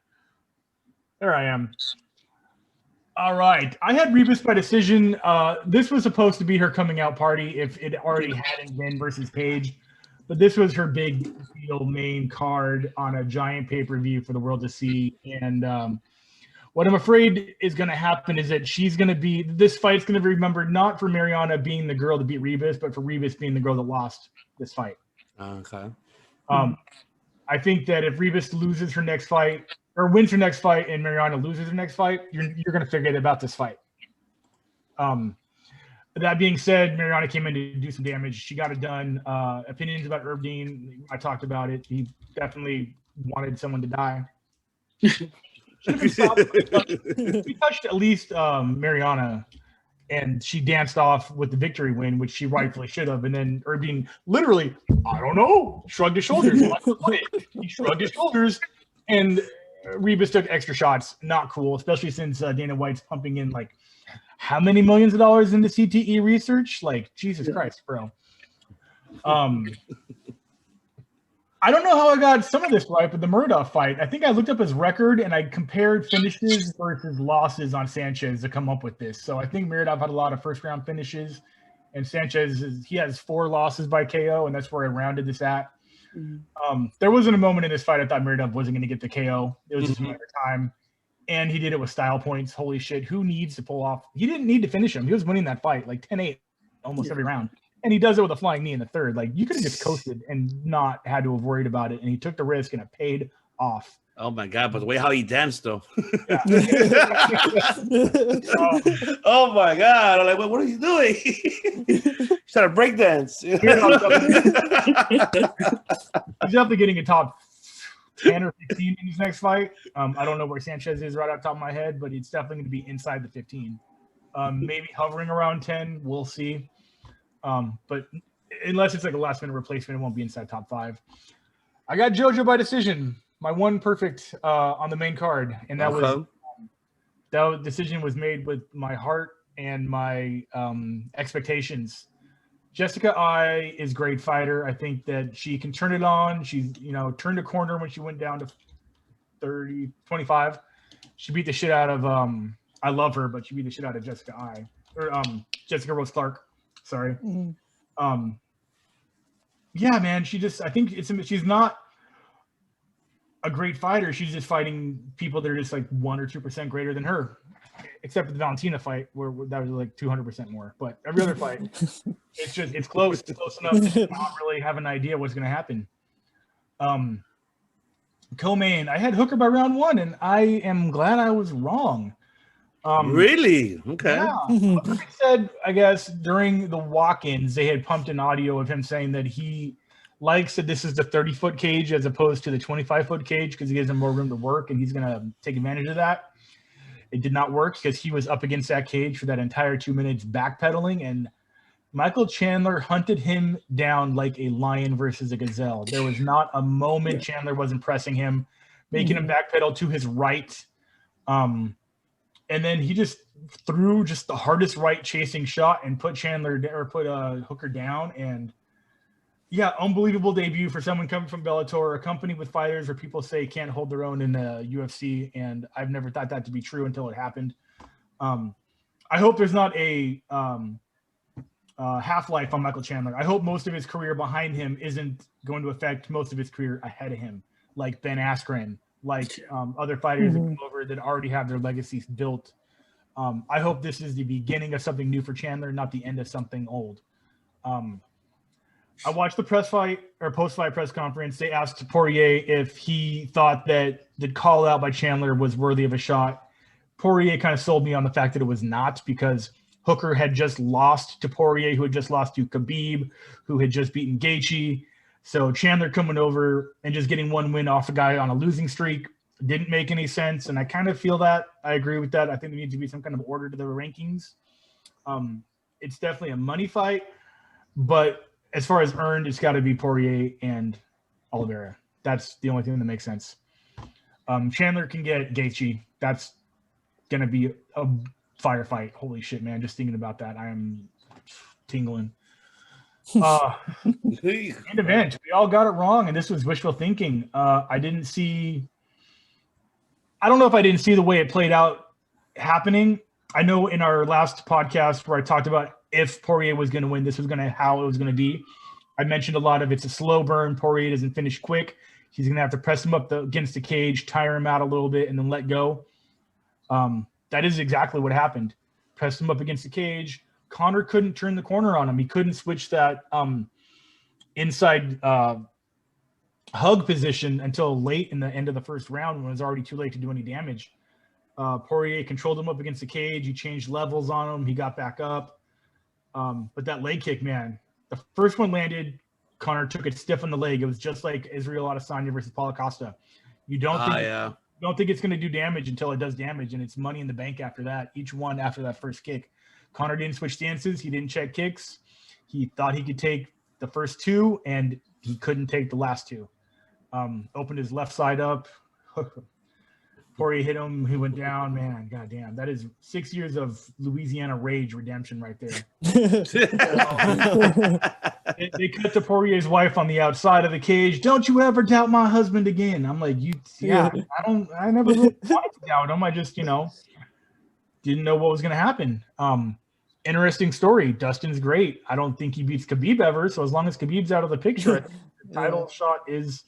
There I am. All right. I had Rebus by decision. This was supposed to be her coming out party if it already hadn't been versus Paige. But this was her big deal main card on a giant pay-per-view for the world to see. And what I'm afraid is going to happen is that this fight's going to be remembered not for Mariana being the girl to beat Rebus, but for Rebus being the girl that lost this fight. Okay. I think that if Rebus loses her next fight or wins her next fight and Mariana loses her next fight, you're going to forget about this fight. That being said, Mariana came in to do some damage. She got it done. Opinions about Herb Dean, I talked about it. He definitely wanted someone to die. He touched at least Mariana, and she danced off with the victory win, which she rightfully should have. And then Herb Dean literally, I don't know, shrugged his shoulders. He shrugged his shoulders, and Rebus took extra shots. Not cool, especially since Dana White's pumping in like how many millions of dollars into CTE research? Like, Jesus Christ, bro. I don't know how I got some of this right, but the Murdoch fight, I think I looked up his record and I compared finishes versus losses on Sanchez to come up with this. So I think Murdoch had a lot of first round finishes, and Sanchez he has 4 losses by KO, and that's where I rounded this at. There wasn't a moment in this fight I thought Murdoch wasn't going to get the KO. It was just a matter of time. And he did it with style points. Holy shit. Who needs to pull off? He didn't need to finish him. He was winning that fight like 10-8 almost every round. And he does it with a flying knee in the third. Like, you could have just coasted and not had to have worried about it. And he took the risk and it paid off. Oh my God! But the way how he danced, though. Yeah. Oh my God! I'm like, what are you doing? He's trying to break dance. He's definitely getting a top 10 or 15 in his next fight. I don't know where Sanchez is right off the top of my head, but it's definitely going to be inside the 15. Maybe hovering around 10. We'll see. But unless it's like a last minute replacement, it won't be inside top 5. I got JoJo by decision. My one perfect on the main card, and that was that decision was made with my heart and my expectations. Jessica I is a great fighter. I think that she can turn it on. She's, turned a corner when she went down to 25. She beat the shit out of I love her, but she beat the shit out of Jessica I, or Jessica Rose Clark. Sorry. Yeah, man. I think she's not a great fighter. She's just fighting people that are just like 1 or 2% greater than her, except for the Valentina fight where that was like 200% more. But every other fight, it's close. It's close enough to not really have an idea what's going to happen. Co-main, I had Hooker by round 1, and I am glad I was wrong. Really? Okay. Yeah. Hooker said, I guess during the walk-ins, they had pumped an audio of him saying that he likes that this is the 30-foot cage as opposed to the 25-foot cage because he gives him more room to work, and he's going to take advantage of that. It did not work because he was up against that cage for that entire 2 minutes backpedaling, and Michael Chandler hunted him down like a lion versus a gazelle. There was not a moment Chandler wasn't pressing him, making him backpedal to his right. And then he just threw just the hardest right chasing shot and put Hooker down. And yeah, unbelievable debut for someone coming from Bellator, a company with fighters where people say can't hold their own in the UFC. And I've never thought that to be true until it happened. I hope there's not a half-life on Michael Chandler. I hope most of his career behind him isn't going to affect most of his career ahead of him, like Ben Askren, like other fighters that come over that already have their legacies built. I hope this is the beginning of something new for Chandler, not the end of something old. I watched the post-fight press conference. They asked Poirier if he thought that the call out by Chandler was worthy of a shot. Poirier kind of sold me on the fact that it was not, because Hooker had just lost to Poirier, who had just lost to KHABIB, who had just beaten Gaethje. So Chandler coming over and just getting one win off a guy on a losing streak didn't make any sense. And I kind of feel that. I agree with that. I think there needs to be some kind of order to the rankings. It's definitely a money fight, but as far as earned, it's got to be Poirier and Oliveira. That's the only thing that makes sense. Chandler can get Gaethje. That's gonna be a firefight. Holy shit, man! Just thinking about that, I am tingling. Main event. We all got it wrong, and this was wishful thinking. I didn't see. I don't know if I didn't see the way it played out happening. I know in our last podcast where I talked about if Poirier was going to win, this was going to how it was going to be. I mentioned a lot of it's a slow burn. Poirier doesn't finish quick. He's going to have to press him up against the cage, tire him out a little bit, and then let go. That is exactly what happened. Pressed him up against the cage. Conor couldn't turn the corner on him. He couldn't switch that inside hug position until late in the end of the first round when it was already too late to do any damage. Poirier controlled him up against the cage. He changed levels on him. He got back up. But that leg kick, man, the first one landed. Conor took it stiff on the leg. It was just like Israel Adesanya versus Paulo Costa. You don't think it's going to do damage until it does damage, and it's money in the bank after that. Each one after that first kick. Conor didn't switch stances. He didn't check kicks. He thought he could take the first two, and he couldn't take the last two. Opened his left side up. Poirier hit him. He went down. Man, goddamn. That is 6 years of Louisiana rage redemption right there. They cut to Poirier's wife on the outside of the cage. Don't you ever doubt my husband again. I'm like, I never really wanted to doubt him. I just, didn't know what was going to happen. Interesting story. Dustin's great. I don't think he beats Khabib ever. So as long as Khabib's out of the picture, I think the title shot is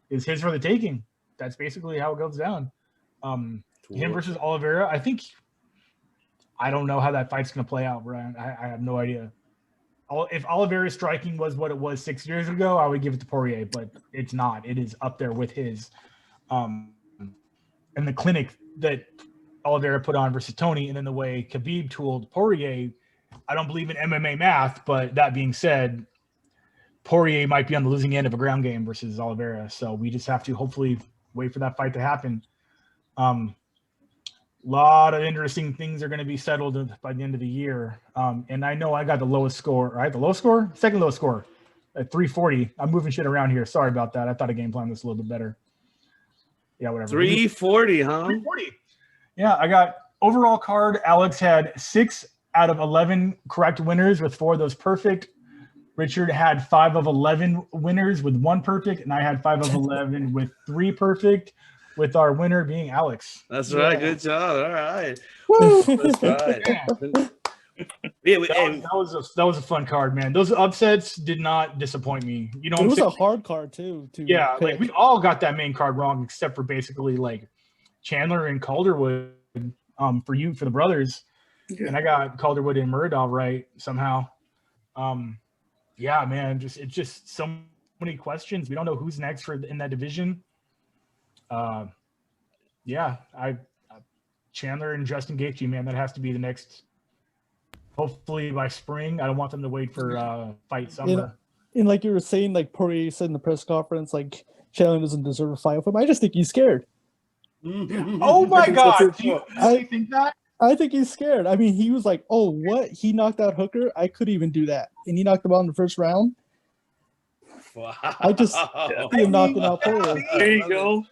his for the taking. That's basically how it goes down. Him versus Oliveira. I don't know how that fight's going to play out, Brian. I have no idea. If Oliveira's striking was what it was 6 years ago, I would give it to Poirier, but it's not. It is up there with his. And the clinic that Oliveira put on versus Tony, and then the way Khabib tooled Poirier, I don't believe in MMA math, but that being said, Poirier might be on the losing end of a ground game versus Oliveira. So we just have to hopefully wait for that fight to happen. Lot of interesting things are going to be settled by the end of the year. And I know I got the lowest score, right? The lowest score? Second lowest score at 340. I'm moving shit around here. Sorry about that. I thought a game plan was a little bit better. Yeah, whatever. 340, huh? 340. Yeah, I got overall card. Alex had 6 out of 11 correct winners with 4 of those perfect. Richard had 5 of 11 winners with 1 perfect, and I had 5 of 11 with 3 perfect, with our winner being Alex. That's right. Good job. All right. Woo! That's right. That was a fun card, man. Those upsets did not disappoint me. It was a hard card too. Yeah, like we all got that main card wrong except for basically like Chandler and Calderwood for the brothers. Yeah. And I got Calderwood and Muradov right somehow. Yeah, man, it's just so many questions. We don't know who's next in that division. Yeah, Chandler and Justin Gaethje, man, that has to be the next. Hopefully by spring. I don't want them to wait for fight summer. And like you were saying, like Poirier said in the press conference, like Chandler doesn't deserve a fight with him. I just think he's scared. Oh my God! Do you think that? I think he's scared. I mean, he was like, "Oh, what? He knocked out Hooker? I could even do that." And he knocked him out in the first round. Wow. I just see him knocking out Poirier. There you go.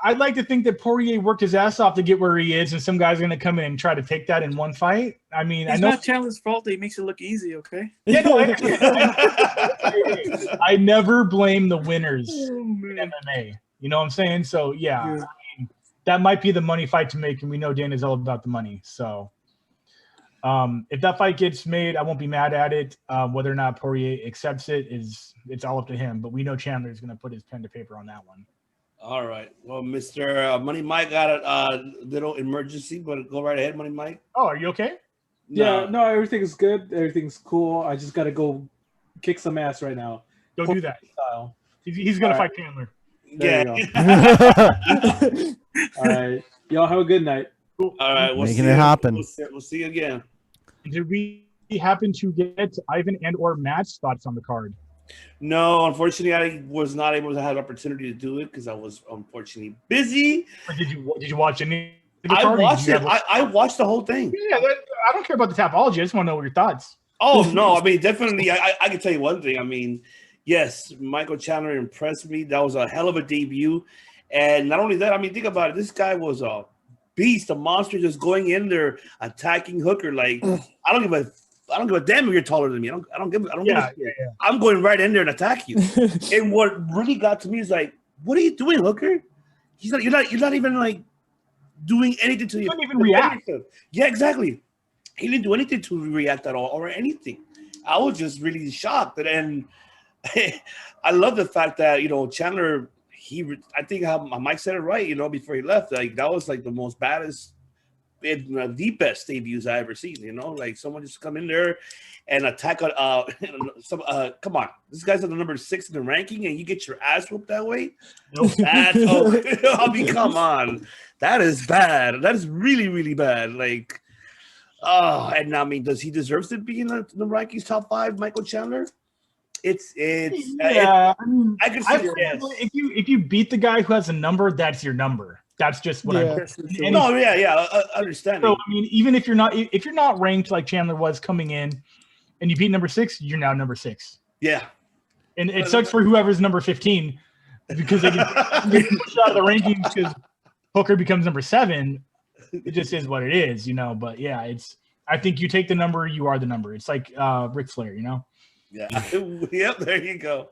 I'd like to think that Poirier worked his ass off to get where he is, and some guy's going to come in and try to take that in one fight. I mean, it's not Chandler's fault that he makes it look easy, okay? Yeah, no, I never blame the winners in MMA. You know what I'm saying? So, yeah. I mean, that might be the money fight to make, and we know Dan is all about the money. So, if that fight gets made, I won't be mad at it. Whether or not Poirier accepts it's all up to him. But we know Chandler is going to put his pen to paper on that one. All right. Well, Mr. Money Mike got a little emergency, but go right ahead, Money Mike. Oh, are you okay? Yeah, no, everything's good. Everything's cool. I just got to go kick some ass right now. Don't do that. Style. He's going to fight Chandler. Yeah. All right. Y'all have a good night. All right. We'll Making it happen. We'll see you again. Did we happen to get Ivan and or Matt's thoughts on the card? No, unfortunately, I was not able to have the opportunity to do it because I was unfortunately busy. Or did you watch any? I watched it. I watched the whole thing. Yeah, I don't care about the Tapology. I just want to know your thoughts. Oh no, I mean definitely. I can tell you one thing. I mean, yes, Michael Chandler impressed me. That was a hell of a debut, And not only that, I mean, think about it. This guy was a beast, a monster, just going in there attacking Hooker. Like I don't give a damn if you're taller than me. I don't give a shit. Yeah. I'm going right in there and attack you. And what really got to me is like, what are you doing, Hooker? You're not even like doing anything to you. He didn't even react. Yeah, exactly. He didn't do anything to react at all or anything. I was just really shocked. And I love the fact that, Chandler, I think how Mike said it right, before he left. Like, that was like the most baddest, the best debuts I ever seen, like someone just come in there and attack come on, this guy's at the number 6 in the ranking and you get your ass whooped that way. Nope. I mean, come on, that is bad. That is really, really bad. Like, and I mean, does he deserve to be in the rankings top 5, Michael Chandler? I mean, I can see yes. If you beat the guy who has a number, that's your number. That's just what I understand. So I mean, even if you're not ranked like Chandler was coming in, and you beat number 6, you're now number 6. Yeah, and it sucks for whoever's number 15 because they get shot of the rankings because Hooker becomes number 7. It just is what it is, But yeah, I think you take the number, you are the number. It's like Ric Flair, Yeah. Yep. There you go.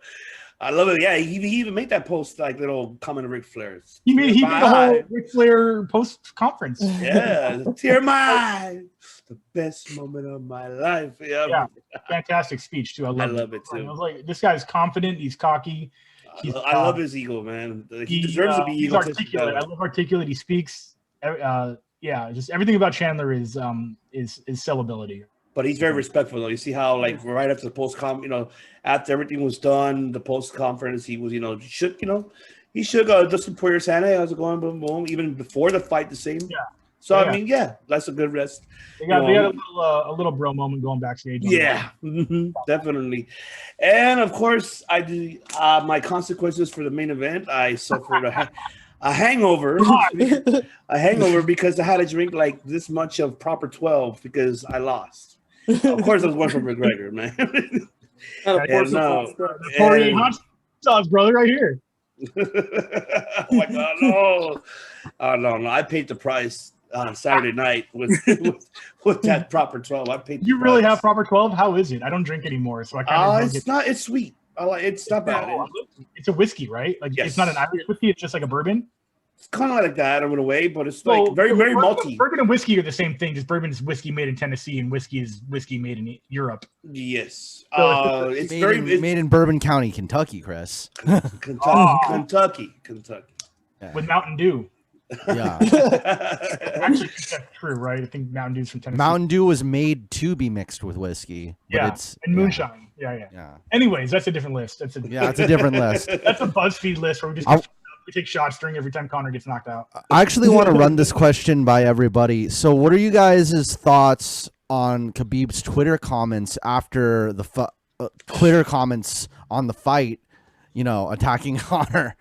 I love it. Yeah, he even made that post like little comment of Ric Flair's. He made a whole Ric Flair post conference. Yeah, tear my the best moment of my life. Yeah, fantastic speech too. I love it too. I was like, this guy's confident. He's cocky. I love his ego, man. He deserves to be. He's articulate. I love articulate. He speaks. Just everything about Chandler is sellability. But he's very respectful, though. You see how, like, right after the after everything was done, the post conference, he was, he shook Dustin Poirier's hand. Hey, how's it going? Boom, boom. Even before the fight, the same. Yeah. So I mean, that's a good rest. They got a little bro moment going backstage. Yeah, definitely. And of course, I do my consequences for the main event. I suffered a hangover. A hangover because I had to drink like this much of proper 12 because I lost. Of course, I was going for McGregor, man. Hot sauce, brother, right here. Oh my God, no! Oh no! I paid the price on Saturday night with that proper 12. I paid. You really have proper 12? How is it? I don't drink anymore, so I can't. It's sweet. It's not bad. It's a whiskey, right? Like it's not an Irish whiskey. It's just like a bourbon. It's kind of like that in a way, but it's like very, very malty. Bourbon and whiskey are the same thing. Just bourbon is whiskey made in Tennessee, and whiskey is whiskey made in Europe. Yes, it's made in Bourbon County, Kentucky, Chris. Kentucky. Yeah. With Mountain Dew. Yeah, actually, that's true, right? I think Mountain Dew's from Tennessee. Mountain Dew was made to be mixed with whiskey. But and moonshine. Yeah. Anyways, that's a different list. It's a different list. That's a BuzzFeed list where we take shots during every time Connor gets knocked out. I actually want to run this question by everybody. So what are you guys' thoughts on Khabib's Twitter comments after the Twitter comments on the fight, attacking Connor,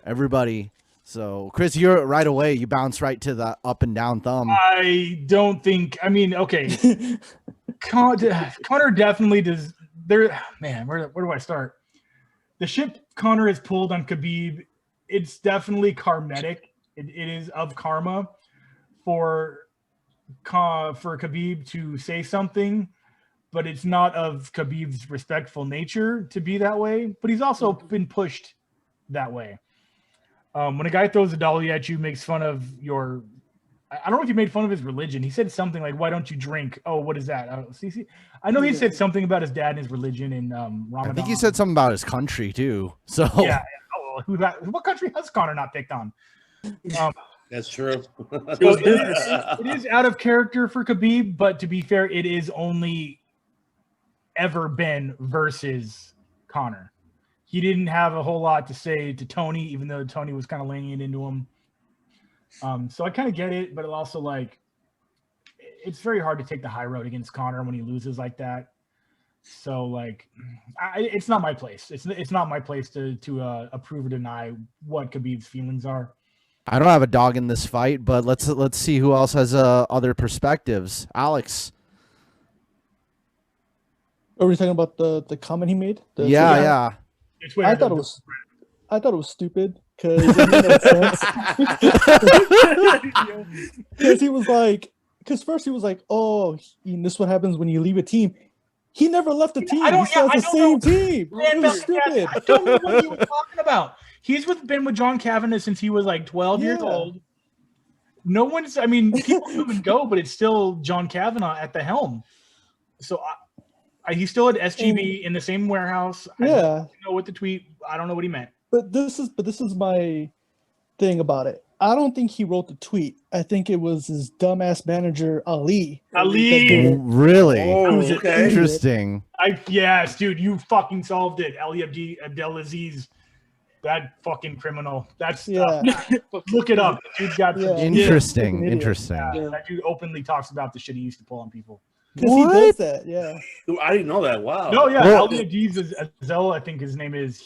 everybody. So Chris, you're right away. You bounce right to the up and down thumb. I don't think, okay. Connor definitely does. Man, where do I start? The ship Connor has pulled on Khabib, it's definitely karmatic. It is of karma for Khabib to say something, but it's not of Khabib's respectful nature to be that way. But he's also been pushed that way. When a guy throws a dolly at you, makes fun of your... I don't know if he made fun of his religion. He said something like, "Why don't you drink?" Oh, what is that? I know he said something about his dad and his religion in Ramadan. I think he said something about his country too. So yeah. What country has Connor not picked on? That's true. It is out of character for Khabib, but to be fair, it is only ever been versus Connor. He didn't have a whole lot to say to Tony, even though Tony was kind of laying it into him. So I kind of get it, but it also it's very hard to take the high road against Connor when he loses like that. So it's not my place. It's not my place to approve or deny what Khabib's feelings are. I don't have a dog in this fight, but let's see who else has other perspectives. Alex. Are we talking about the comment he made? Yeah. I thought it was stupid. because it made no sense. Because he was like, because first he was like, oh, this is what happens when you leave a team. He never left the team. He still has the same team. It was stupid. I don't know what he was talking about. He's been with John Kavanagh since he was like 12 years old. No one's, I mean, people come and go, but it's still John Kavanagh at the helm. So he's still at SGB in the same warehouse. I don't know what the tweet, I don't know what he meant. But this is my thing about it. I don't think he wrote the tweet. I think it was his dumbass manager, Ali. Really? Oh, okay. Interesting. Yes, dude, you fucking solved it. Ali Abdelaziz. That fucking criminal. That's look it up. The dude's got interesting. That dude openly talks about the shit he used to pull on people. Because he does that, yeah. I didn't know that. Wow. No, yeah. Ali Abdelaziz, I think his name is.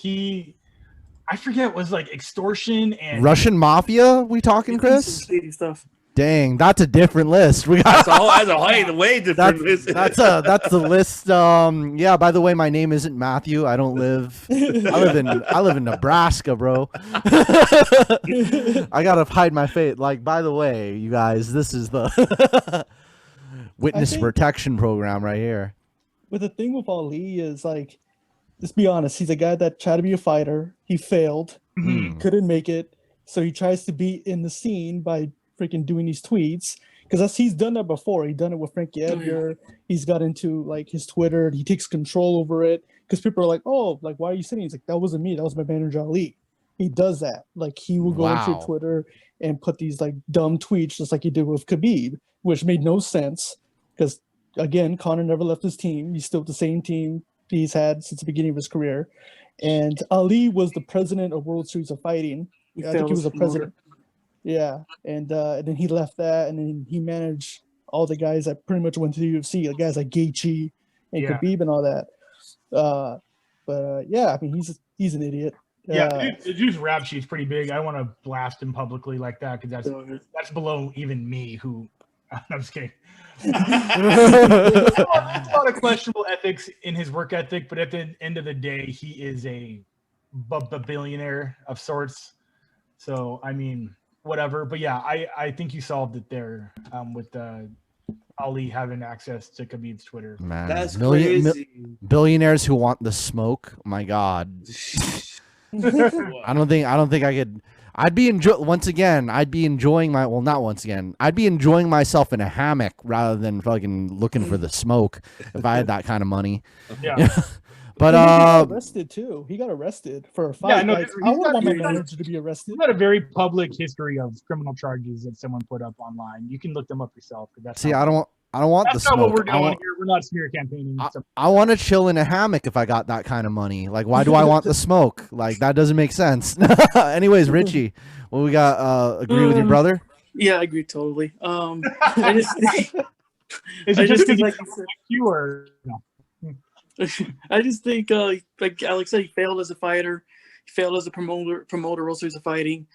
I forget, was like extortion and Russian mafia. We talking, Chris? Stuff. Dang, that's a different list. We got that's a way different list. That's the list. Yeah. By the way, my name isn't Matthew. I don't live. I live in Nebraska, bro. I gotta hide my face. Like, by the way, you guys, this is the witness protection program right here. But the thing with Ali is like, let's be honest. He's a guy that tried to be a fighter. He failed. Couldn't make it. So he tries to be in the scene by freaking doing these tweets, because he's done that before. He done it with Frankie Edgar. He's got into like his Twitter. He takes control over it because people are like, oh, like, why are you sitting? He's like, that wasn't me. That was my manager Ali. He does that. Like, he will go into Twitter and put these like dumb tweets, just like he did with KHABIB, which made no sense because, again, Conor never left his team. He's still with the same team he's had since the beginning of his career. And Ali was the president of World Series of Fighting. I think he was a president. Yeah, and then he left that, and then he managed all the guys that pretty much went to the UFC, the guys like Gaethje and KHABIB and all that. But I mean, he's an idiot. The dude's rap sheet's pretty big. I want to blast him publicly like that because that's below even me. Who I'm just kidding. There's a lot of questionable ethics in his work ethic, but at the end of the day, he is a billionaire of sorts. So I mean, whatever. But yeah, I think you solved it there with Ali having access to KHABIB's Twitter. Man, that's crazy. Billionaires who want the smoke. My God. I don't think I could. I'd be enjoying my not once again. I'd be enjoying myself in a hammock rather than fucking looking for the smoke if I had that kind of money. Yeah. But he got arrested too. He got arrested for a fight. Yeah, no, I would want my manager to be arrested. He's got a very public history of criminal charges that someone put up online. You can look them up yourself. That's I don't want the smoke. That's not what we're doing here. We're not smear campaigning. I want to chill in a hammock if I got that kind of money. Like, why do I want the smoke? Like, that doesn't make sense. Anyways, Richie, what we got? Agree with your brother? Yeah, I agree totally. I just think, is it just like you or no? I just think, like Alex said, he failed as a fighter. He failed as a promoter, World Series of Fighting.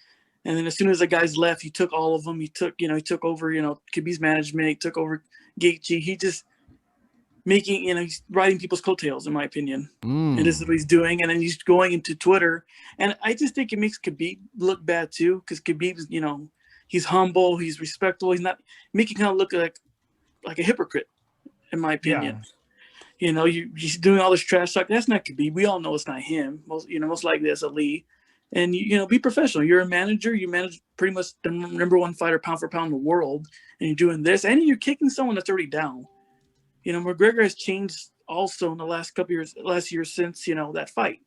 And then as soon as the guys left, he took all of them. He took over, KHABIB's management. He took over Gaethje. He just he's riding people's coattails, in my opinion. And this is what he's doing. And then he's going into Twitter. And I just think it makes KHABIB look bad too, because KHABIB's, he's humble, he's respectful. He's not making kind of look like a hypocrite, in my opinion. Yeah. He's doing all this trash talk. That's not KHABIB. We all know it's not him. Most likely that's Ali. And be professional. You're a manager. You manage pretty much the number one fighter pound for pound in the world, and you're doing this, and you're kicking someone that's already down. McGregor has changed also in the last year since that fight.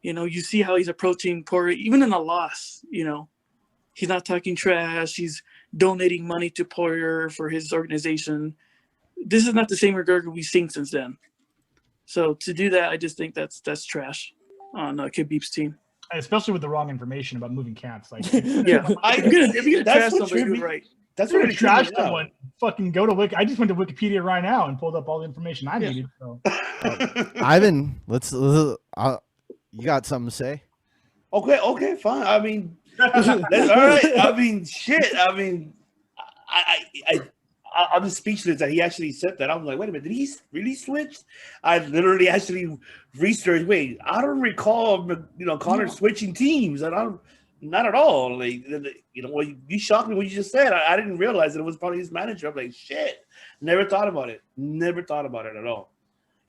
You see how he's approaching Poirier, even in a loss. He's not talking trash. He's donating money to Poirier for his organization. This is not the same McGregor we've seen since then. So to do that, I just think that's trash on KHABIB's team. Especially with the wrong information about moving camps. Like, yeah, if you're gonna trash somebody, you're right. That's what what to trash someone. Fucking go to Wiki. I just went to Wikipedia right now and pulled up all the information I needed. So, Ivan, you got something to say? Okay, fine. I mean, that's all right. I mean, shit. I mean, I'm just speechless that he actually said that. I'm like, wait a minute, did he really switch? I literally actually researched. Wait, I don't recall, Conor switching teams. And Not at all. Like, you know, well, you shocked me when you just said. I didn't realize that it was probably his manager. I'm like, shit. Never thought about it. Never thought about it at all.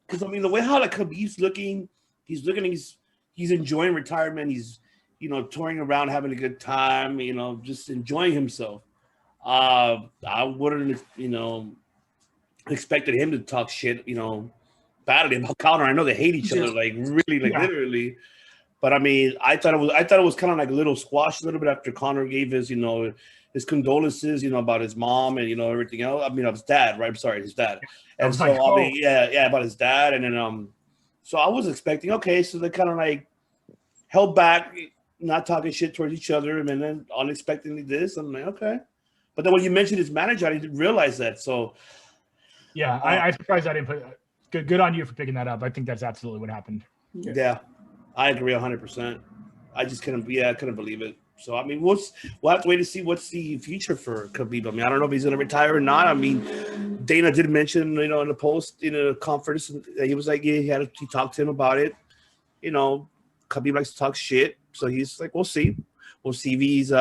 Because I mean, the way how like Khabib's looking, he's enjoying retirement. He's, you know, touring around, having a good time. You know, just enjoying himself. I wouldn't, you know, expected him to talk shit, you know, badly about Conor. I know they hate each other, like really, like literally. But I mean, I thought it was kind of like a little squash a little bit after Conor gave his, you know, his condolences, you know, about his mom and, you know, everything else. I mean, of his dad, right? I'm sorry, his dad. And so, I mean, yeah, about his dad. And then, so I was expecting, okay, so they kind of like held back, not talking shit towards each other. And then unexpectedly this, I'm like, okay. But then when you mentioned his manager, I didn't realize that. So, yeah, I'm surprised I didn't put good on you for picking that up. I think that's absolutely what happened. Yeah, I agree 100%. I just couldn't believe it. So I mean, we'll have to wait to see what's the future for Khabib. I mean, I don't know if he's gonna retire or not. I mean, Dana did mention, you know, in the post in a conference, he was like, yeah, he talked to him about it. You know, Khabib likes to talk shit, so he's like, we'll see if he's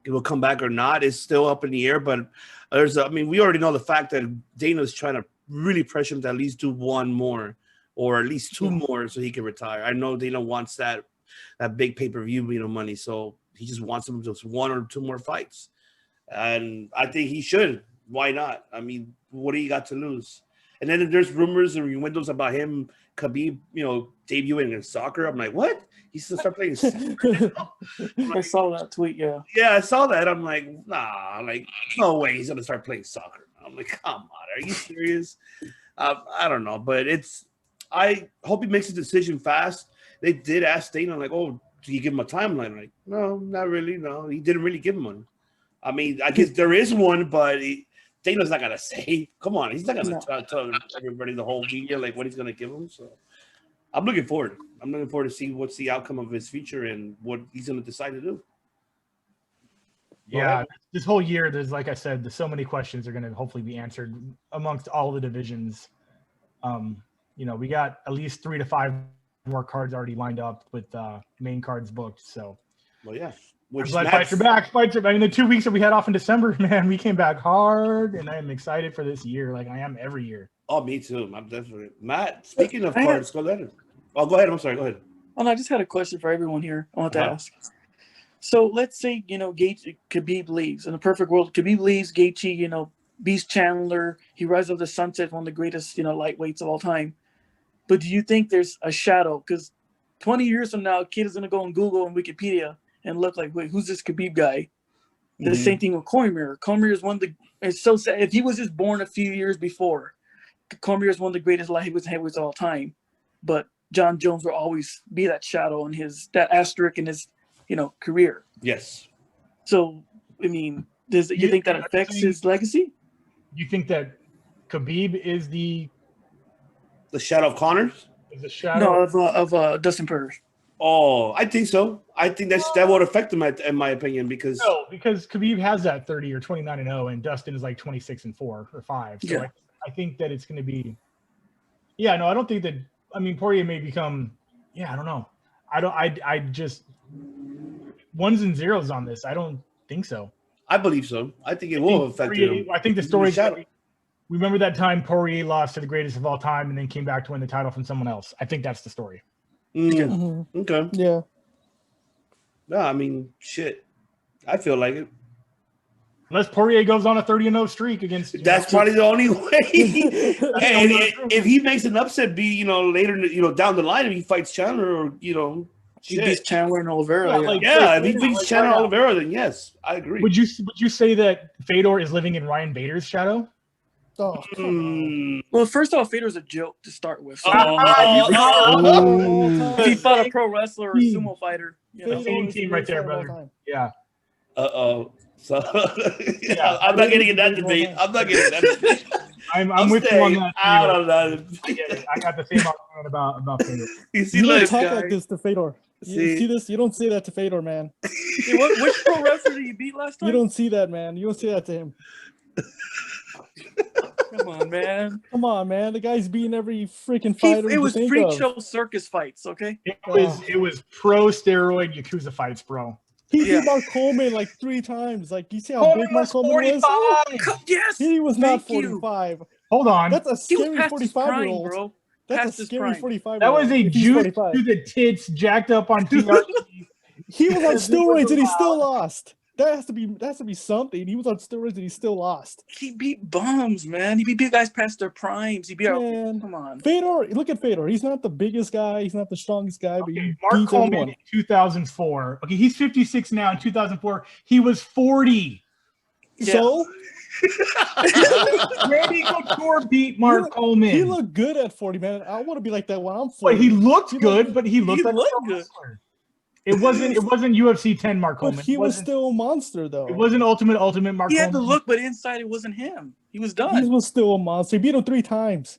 he will come back or not. It's still up in the air, but I mean, we already know the fact that Dana's trying to really pressure him to at least do one more or at least two more so he can retire. I know Dana wants that big pay-per-view, you know, money. So he just wants him just one or two more fights. And I think he should. Why not? I mean, what do you got to lose? And then there's rumors and windows about him, Khabib, you know, debuting in soccer. I'm like, what? He's going to start playing soccer? I saw that tweet, yeah. Yeah, I saw that. I'm like, nah, like, no way he's going to start playing soccer. I'm like, come on, are you serious? I don't know, but I hope he makes a decision fast. They did ask Dana, like, oh, do you give him a timeline? Like, no, not really. No, he didn't really give him one. I mean, I guess there is one, but Dana's not going to say, come on, he's not going to tell everybody the whole media, like, what he's going to give them. So I'm looking forward. I'm looking forward to see what's the outcome of his future and what he's going to decide to do. Yeah, this whole year, like I said, there's so many questions are going to hopefully be answered amongst all the divisions. You know, we got at least 3 to 5 more cards already lined up with main cards booked. So, well, yeah. I'm glad fights are back. I mean, the 2 weeks that we had off in December, man, we came back hard, and I am excited for this year, like I am every year. Oh, me too. I'm definitely Matt. Speaking of cards, go ahead. Oh, go ahead. I'm sorry. Go ahead. Oh, no, I just had a question for everyone here. I want to ask. So let's say, you know, Khabib leaves. In a perfect world, Khabib leaves, Gaethje, you know, beats Chandler. He rises up the sunset, one of the greatest, you know, lightweights of all time. But do you think there's a shadow? Because 20 years from now, a kid is going to go on Google and Wikipedia and look like, wait, who's this Khabib guy? The same thing with Cormier. Cormier is one of the – it's so sad. If he was just born a few years before, Cormier is one of the greatest heavyweights of all time. But John Jones will always be that shadow in that asterisk in his – you know, career. Yes. So, I mean, you think that affects his legacy? You think that Khabib is the shadow of Conor? Is the shadow of Dustin Poirier. Oh, I think so. I think that would affect him, in my opinion, because Khabib has that 30 or 29-0, and Dustin is like 26-4 or 5. So I think that it's going to be. Yeah, no, I don't think that. I mean, Poirier may become. Yeah, I don't know. I just. Ones and zeros on this. I don't think so. I believe so. I think it will affect him. I think the story. Remember that time Poirier lost to the greatest of all time and then came back to win the title from someone else. I think that's the story. Okay. Yeah. No, I mean, shit. I feel like it. Unless Poirier goes on a 30-0 streak against. That's probably the only way. And if he makes an upset, later, down the line, if he fights Chandler or he beats Chandler and Oliveira. If he beats Chandler and Oliveira, then yes, I agree. Would you say that Fedor is living in Ryan Bader's shadow? Oh, well, first off, Fedor's a joke to start with. So Oh. if he fought a pro wrestler or a sumo fighter, same team right there, brother. Yeah. So I'm not getting in that debate. I'm with you on that. Out of that. I got the same argument about Fedor. You don't talk like this to Fedor. You see this? You don't say that to Fedor, man. Which pro wrestler did you beat last time? You don't see that, man. You don't say that to him. Come on, man. Come on, man. The guy's beating every freaking fighter. It was think freak of. show circus fights, okay? It was pro steroid Yakuza fights, bro. He Yeah. beat Mark Coleman like 3 times. Like, you see how Coleman big Mark was Coleman 45. was? Yes. He was not Thank you. 45. Hold on. That's a He was scary past his prime, 45-year-old. bro. That's Past a his scary prime. 45. That was a if he's juice 45. to the tits, jacked up on TRT. He was on Because it was steroids and he allowed. still lost. That has to be something. He was on steroids and he still lost. He beat bums, man. He beat guys past their primes. He beat Man. come on. Fedor, look at Fedor. He's not the biggest guy. He's not the strongest guy, but Okay, he Mark beats Coleman everyone. in 2004. Okay, he's 56 now. In 2004, he was 40. Yeah. So Randy Couture beat Mark Coleman. he looked good at 40, man. I want to be like that when I'm 40. But he looked He good, looked- but he looked he like looked a good. wrestler. It wasn't UFC 10 Mark But Coleman. he It was wasn't- still a monster, though. It wasn't ultimate Mark He Coleman. had the look, but inside it wasn't him. He was He done. was still a monster. He beat him 3 times.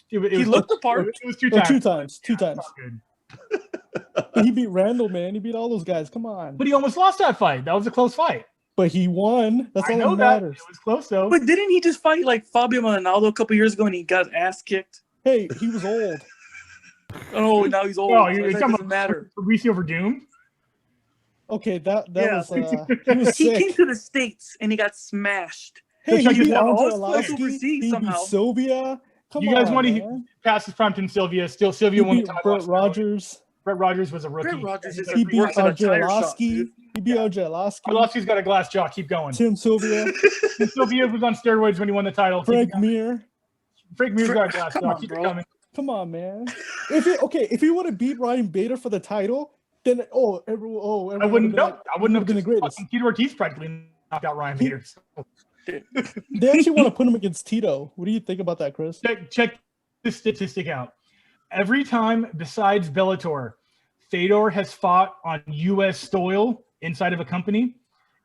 He He looked the part. It was 2 Or times. 2 times. 2 Yeah, times. not good. But he beat Randall, man. He beat all those guys. Come on. But he almost lost that fight. That was a close fight. But he won. That's I all know that that. matters. It was close though. But didn't he just fight like Fabio Maldonado a couple years ago and he got his ass kicked? Hey, he was old. Oh, now he's old. Oh, so you're that talking doesn't about matter. Fabricio Verdum? Okay, that Yeah. was he was He sick. came to the States and he got smashed. Hey, check he beat this out. Andre All his fights Arlovski. overseas He somehow. beat Sylvia. Come You guys on, want to man. pass this prompt in Sylvia? Still, He Sylvia won the beat title. Brett Rogers. Brett Rogers was a rookie. Brett Rogers is He a beat worse than a tire shot, Arlovski. dude. He beat Arlovski. Arlovski's got a glass jaw. Keep going. Tim Sylvia. Sylvia was on steroids when he won the title. Keep Frank it going. Mir. Frank Mir's got a glass Come jaw. on, Keep bro. it coming. Come on, man. If he would have beat Ryan Bader for the title, then everyone I wouldn't have know. I wouldn't have been the greatest. fucking Tito Ortiz practically knocked out Ryan Bader. So They actually want to put him against Tito. What do you think about that, Chris? check this statistic out. Every time besides Bellator, Fedor has fought on U.S. soil inside of a company.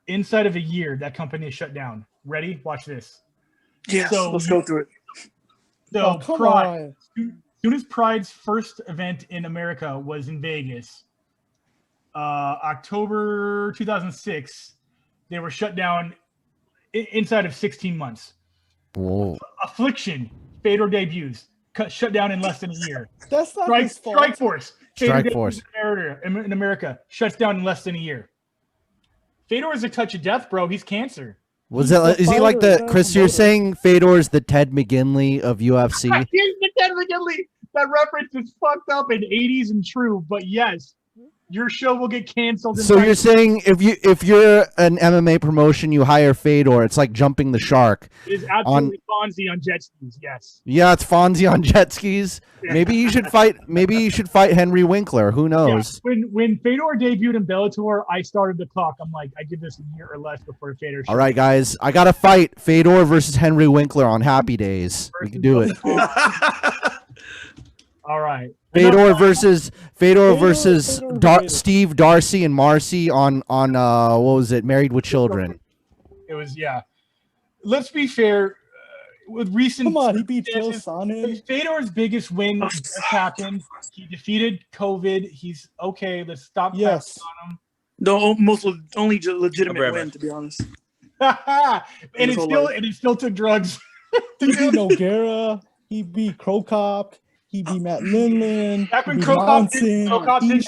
Inside of a year, that company is shut down. Ready? Watch this. Yes, So- let's go through it. So Oh, come Pride, on. soon as Pride's first event in America was in Vegas, October 2006, they were shut down inside of 16 months. Whoa. Affliction, Fedor debuts, shut down in less than a year. That's not his fault. Strike Force, Fedor Strike debuts Force. in America, shuts down in less than a year. Fedor is a touch of death, bro. He's cancer. Was He's that? the Is he like fighter, the he's not a Chris? You're promoter. saying Fedor's the Ted McGinley of UFC? Here's the Ted McGinley. That reference is fucked up in 80s and true, but yes, your show will get canceled. in So five you're saying if you're an MMA promotion, you hire Fedor, it's like jumping the shark. It is absolutely Fonzie on jet skis. Yes. Yeah, it's Fonzie on jet skis. Maybe you should fight. Maybe you should fight Henry Winkler. Who Yeah. knows? When Fedor debuted in Bellator, I started the clock. I'm like, I give this a year or less before Fedor. All right, guys, I got to fight Fedor versus Henry Winkler on Happy Days. We can do it. All right. Fedor versus Fedor Steve Darcy and Marcy on what was it? Married with Children. It was Let's be fair. With recent, Come on, he beat Phil circumstances, Sonnen. Fedor's biggest win just happened. He defeated COVID. He's okay. Let's stop. Yes. On The only legitimate Right, win, right. to be honest. him. and His it whole still life. and it still took drugs. He beat Noguera. He beat Krokop. He beat Matt Linlin. Back when he beat Krokop Monson, didn't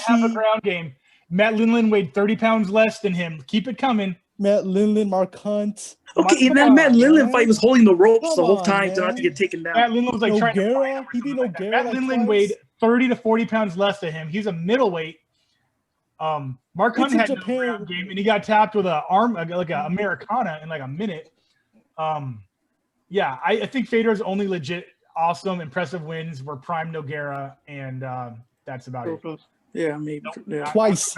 have a Ishii, ground game. Matt Linlin weighed 30 pounds less than him. Keep it coming. Matt Linlin, Mark Hunt. Okay, and Come that Matt on, Lindland man. fight was holding the ropes Come the whole on, time to not to man. get taken Matt down. Linlin was like trying to fight Noguera, him or he beat something like that. Noguera Matt like Linlin twice. weighed 30 to 40 pounds less than him. He's a middleweight. Mark Hunt It's in had no Japan. ground game, and he got tapped with a arm like a Americana in like a minute. Yeah, I think Fedor's only legit awesome, impressive wins were Prime Noguera, and that's about it. Yeah, maybe. Yeah. Twice.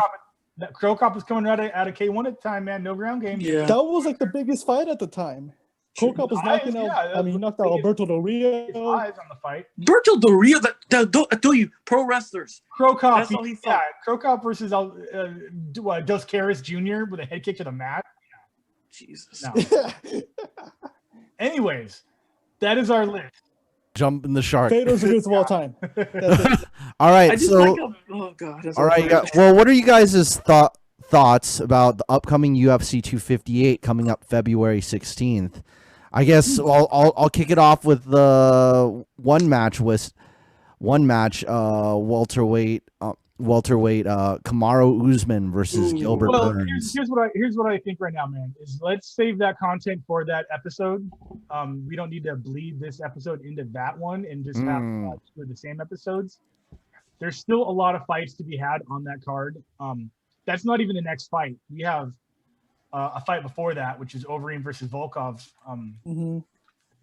Krokop was coming out of K1 at the time, man. No ground game. Yeah. That was like the biggest fight at the time. Krokop was knocking out. Yeah, I mean, he knocked out biggest- Alberto Del His Rio. eyes on the fight. Berto Del Rio, I told you, pro wrestlers. Krokop, That's all he fought. Krokop versus Dos Caras Jr. with a head kick to the mat. Jesus. No. Anyways, that is our list. Jump in the shark. Fedor's the greatest of all time. That's it. All right, I just so like oh god. That's all right, well, what are you guys' thoughts about the upcoming UFC 258 coming up February 16th? I guess I'll kick it off with the one match welterweight Kamaru Usman versus Gilbert Burns. Here's what I think right now, man. Is let's save that content for that episode. We don't need to bleed this episode into that one and just have two of the same episodes. There's still a lot of fights to be had on that card. That's not even the next fight. We have a fight before that, which is Overeem versus Volkov.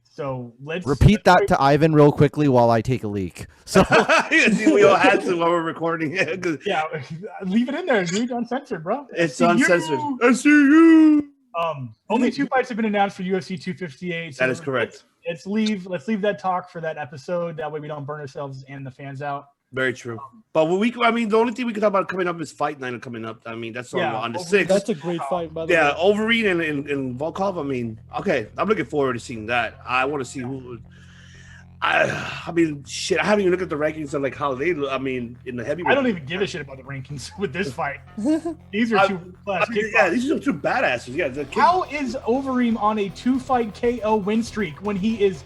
So let's repeat that to Ivan real quickly while I take a leak. So we all had to while we're recording. Yeah, leave it in there, dude. Uncensored, bro. It's uncensored. I see you. Only 2 fights have been announced for UFC 258. So that is correct. Let's leave that talk for that episode. That way we don't burn ourselves and the fans out. Very true. But the only thing we can talk about coming up is Fight Night coming up. I mean, that's on the 6th. That's a great fight, by the way. Yeah, Overeem and Volkov. I mean, okay, I'm looking forward to seeing that. I want to see who. I mean, shit. I haven't even looked at the rankings of like how they look. I mean, in the heavyweight. I don't even give a shit about the rankings with this fight. These are two class. Yeah, these are two badasses. Yeah. How is Overeem on a 2-fight KO win streak when he is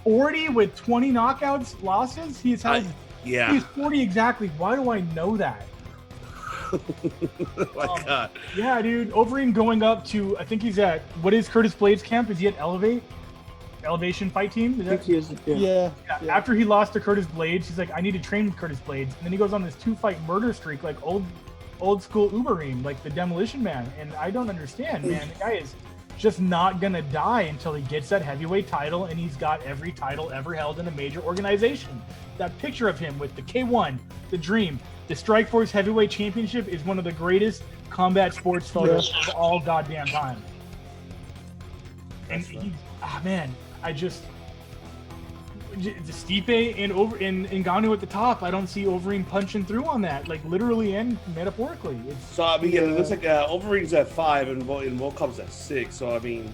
40 with 20 knockouts losses? He's He's 40 exactly. Why do I know that? Oh my God. Yeah, dude. Overeem going up to, I think he's at, what is Curtis Blades' camp? Is he at Elevation Fight Team? I think he is. Yeah. After he lost to Curtis Blades, he's like, I need to train with Curtis Blades. And then he goes on this 2-fight murder streak, like old school Ubereem, like the Demolition Man. And I don't understand, man. The guy is just not gonna die until he gets that heavyweight title, and he's got every title ever held in a major organization. That picture of him with the K1, the Dream, the Strikeforce Heavyweight Championship is one of the greatest combat sports photos of all goddamn time. And he's, man, I just the Stipe and Ngannou at the top. I don't see Overeem punching through on that, like literally and metaphorically. So I mean, it looks like Overeem's at 5 and Volkov's at 6. So I mean,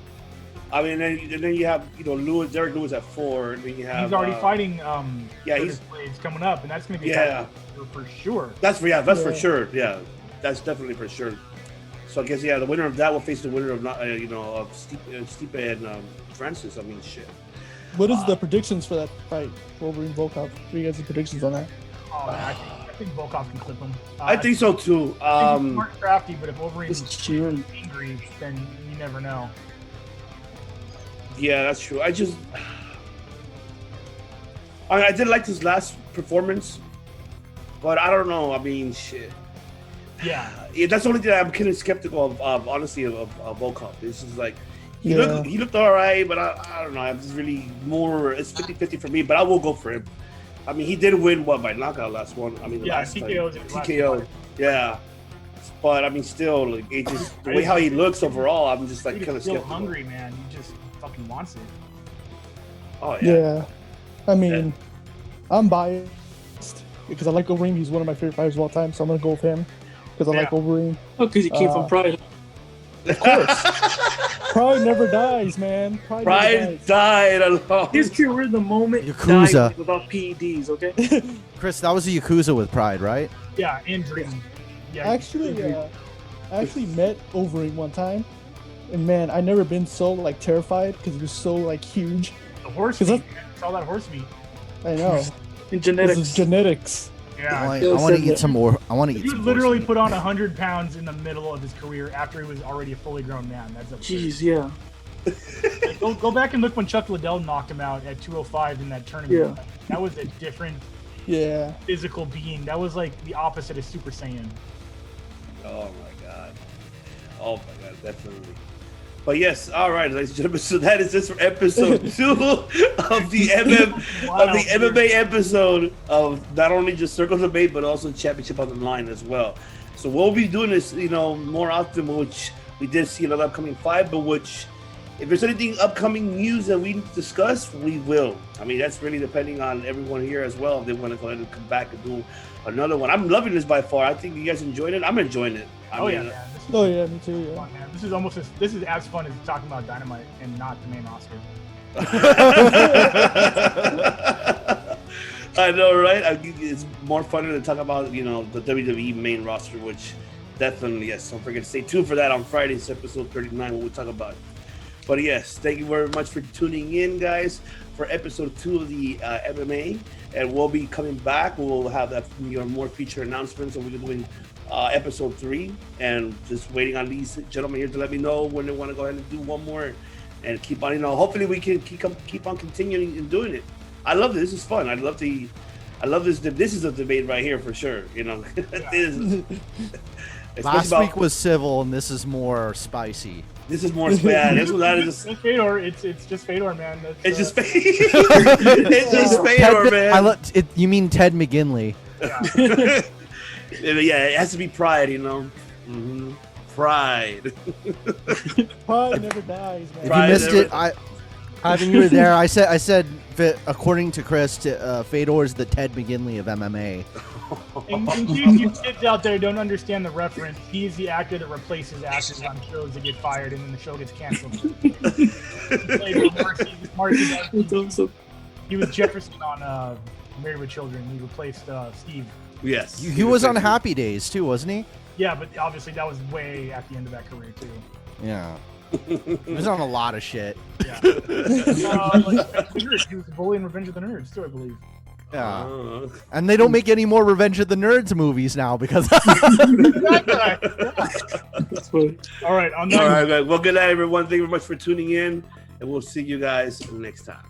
and then you have Derek Lewis at 4. And then you have he's already fighting. He's Blades coming up, and that's going to be for sure. That's for sure. Yeah, that's definitely for sure. So I guess the winner of that will face the winner of Stipe and Francis. I mean, shit. What is the predictions for that fight, Overeem Volkov? What are you guys' predictions on that? Oh, man, I think Volkov can clip him. I think so too. I think he's smart and crafty, but if Overeem is angry, then you never know. Yeah, that's true. I did like his last performance, but I don't know. I mean, shit. Yeah, that's the only thing I'm kind of skeptical of honestly, of Volkov. This is like, he looked all right, but I don't know. I'm just really it's 50-50 for me, but I will go for him. I mean, he did win by knockout last one. I mean, last TKO. Yeah. But I mean, still, like, it just the way how he looks overall, I'm just like kind of skeptical. Hungry, man. He just fucking wants it. Oh yeah. Yeah. I mean, I'm biased because I like Overeem. He's one of my favorite fighters of all time, so I'm gonna go with him because I like Overeem. Oh, because he came from Pride. Of course. Pride never dies, man. Pride died alone. His career, the moment Yakuza. died without PEDs, okay? Chris, that was a Yakuza with Pride, right? Yeah, and Dream. Yeah, I actually met Overeem one time, and man, I never been so like terrified because he was so like huge. The horse meat, man. It's all that horse meat. I know. In genetics. This is genetics. Yeah. I want to eat some more. I want to eat He some literally horse put on 100 pounds in the middle of his career after he was already a fully grown man. That's absurd. Jeez, yeah. Like, go back and look when Chuck Liddell knocked him out at 205 in that tournament. Yeah. That was a different physical being. That was like the opposite of Super Saiyan. Oh my god, definitely. But yes, all right, ladies and gentlemen. So that is this for episode 2 of the MMA episode of not only just Circle Debate, but also Championship on the Line as well. So we'll be doing this, more often, which we did see another upcoming fight, but which, if there's anything upcoming news that we discuss, we will. I mean, that's really depending on everyone here as well. If they want to go ahead and come back and do another one. I'm loving this by far. I think you guys enjoyed it. I'm enjoying it. Man. Yeah, me too. Yeah. Fun, man. This is as fun as talking about Dynamite and not the main roster. I know, right? It's more fun to talk about, the WWE main roster, which definitely, yes, don't forget to stay tuned for that on Friday's episode 39 when we talk about it. But yes, thank you very much for tuning in, guys, for episode 2 of the MMA. And we'll be coming back. We'll have that more feature announcements, and we're doing episode 3. And just waiting on these gentlemen here to let me know when they want to go ahead and do one more, and keep on. Hopefully we can keep on continuing and doing it. I love this. This is fun. I love this. This is a debate right here for sure. Last week was civil, and this is more spicy. This is more bad. This was that is It's Fedor. It's just Fedor, man. it's just it's just Fedor, man. You mean Ted McGinley? Yeah. Yeah, it has to be pride, Mm-hmm. Pride. Pride never dies, man. If you missed it, I think you were there. I said, according to Chris, Fedor is the Ted McGinley of MMA. In case you kids out there don't understand the reference, he's the actor that replaces actors on shows that get fired and then the show gets canceled. He played Marcy. That's awesome. He was Jefferson on Married with Children. He replaced Steve. Yes. He was on Happy Days too, wasn't he? Yeah, but obviously that was way at the end of that career too. Yeah. He was on a lot of shit. Yeah. He was a bully in Revenge of the Nerds too, I believe. Yeah. And they don't make any more Revenge of the Nerds movies now because. That's funny. All right. All right, guys. Well, good night, everyone. Thank you very much for tuning in, and we'll see you guys next time.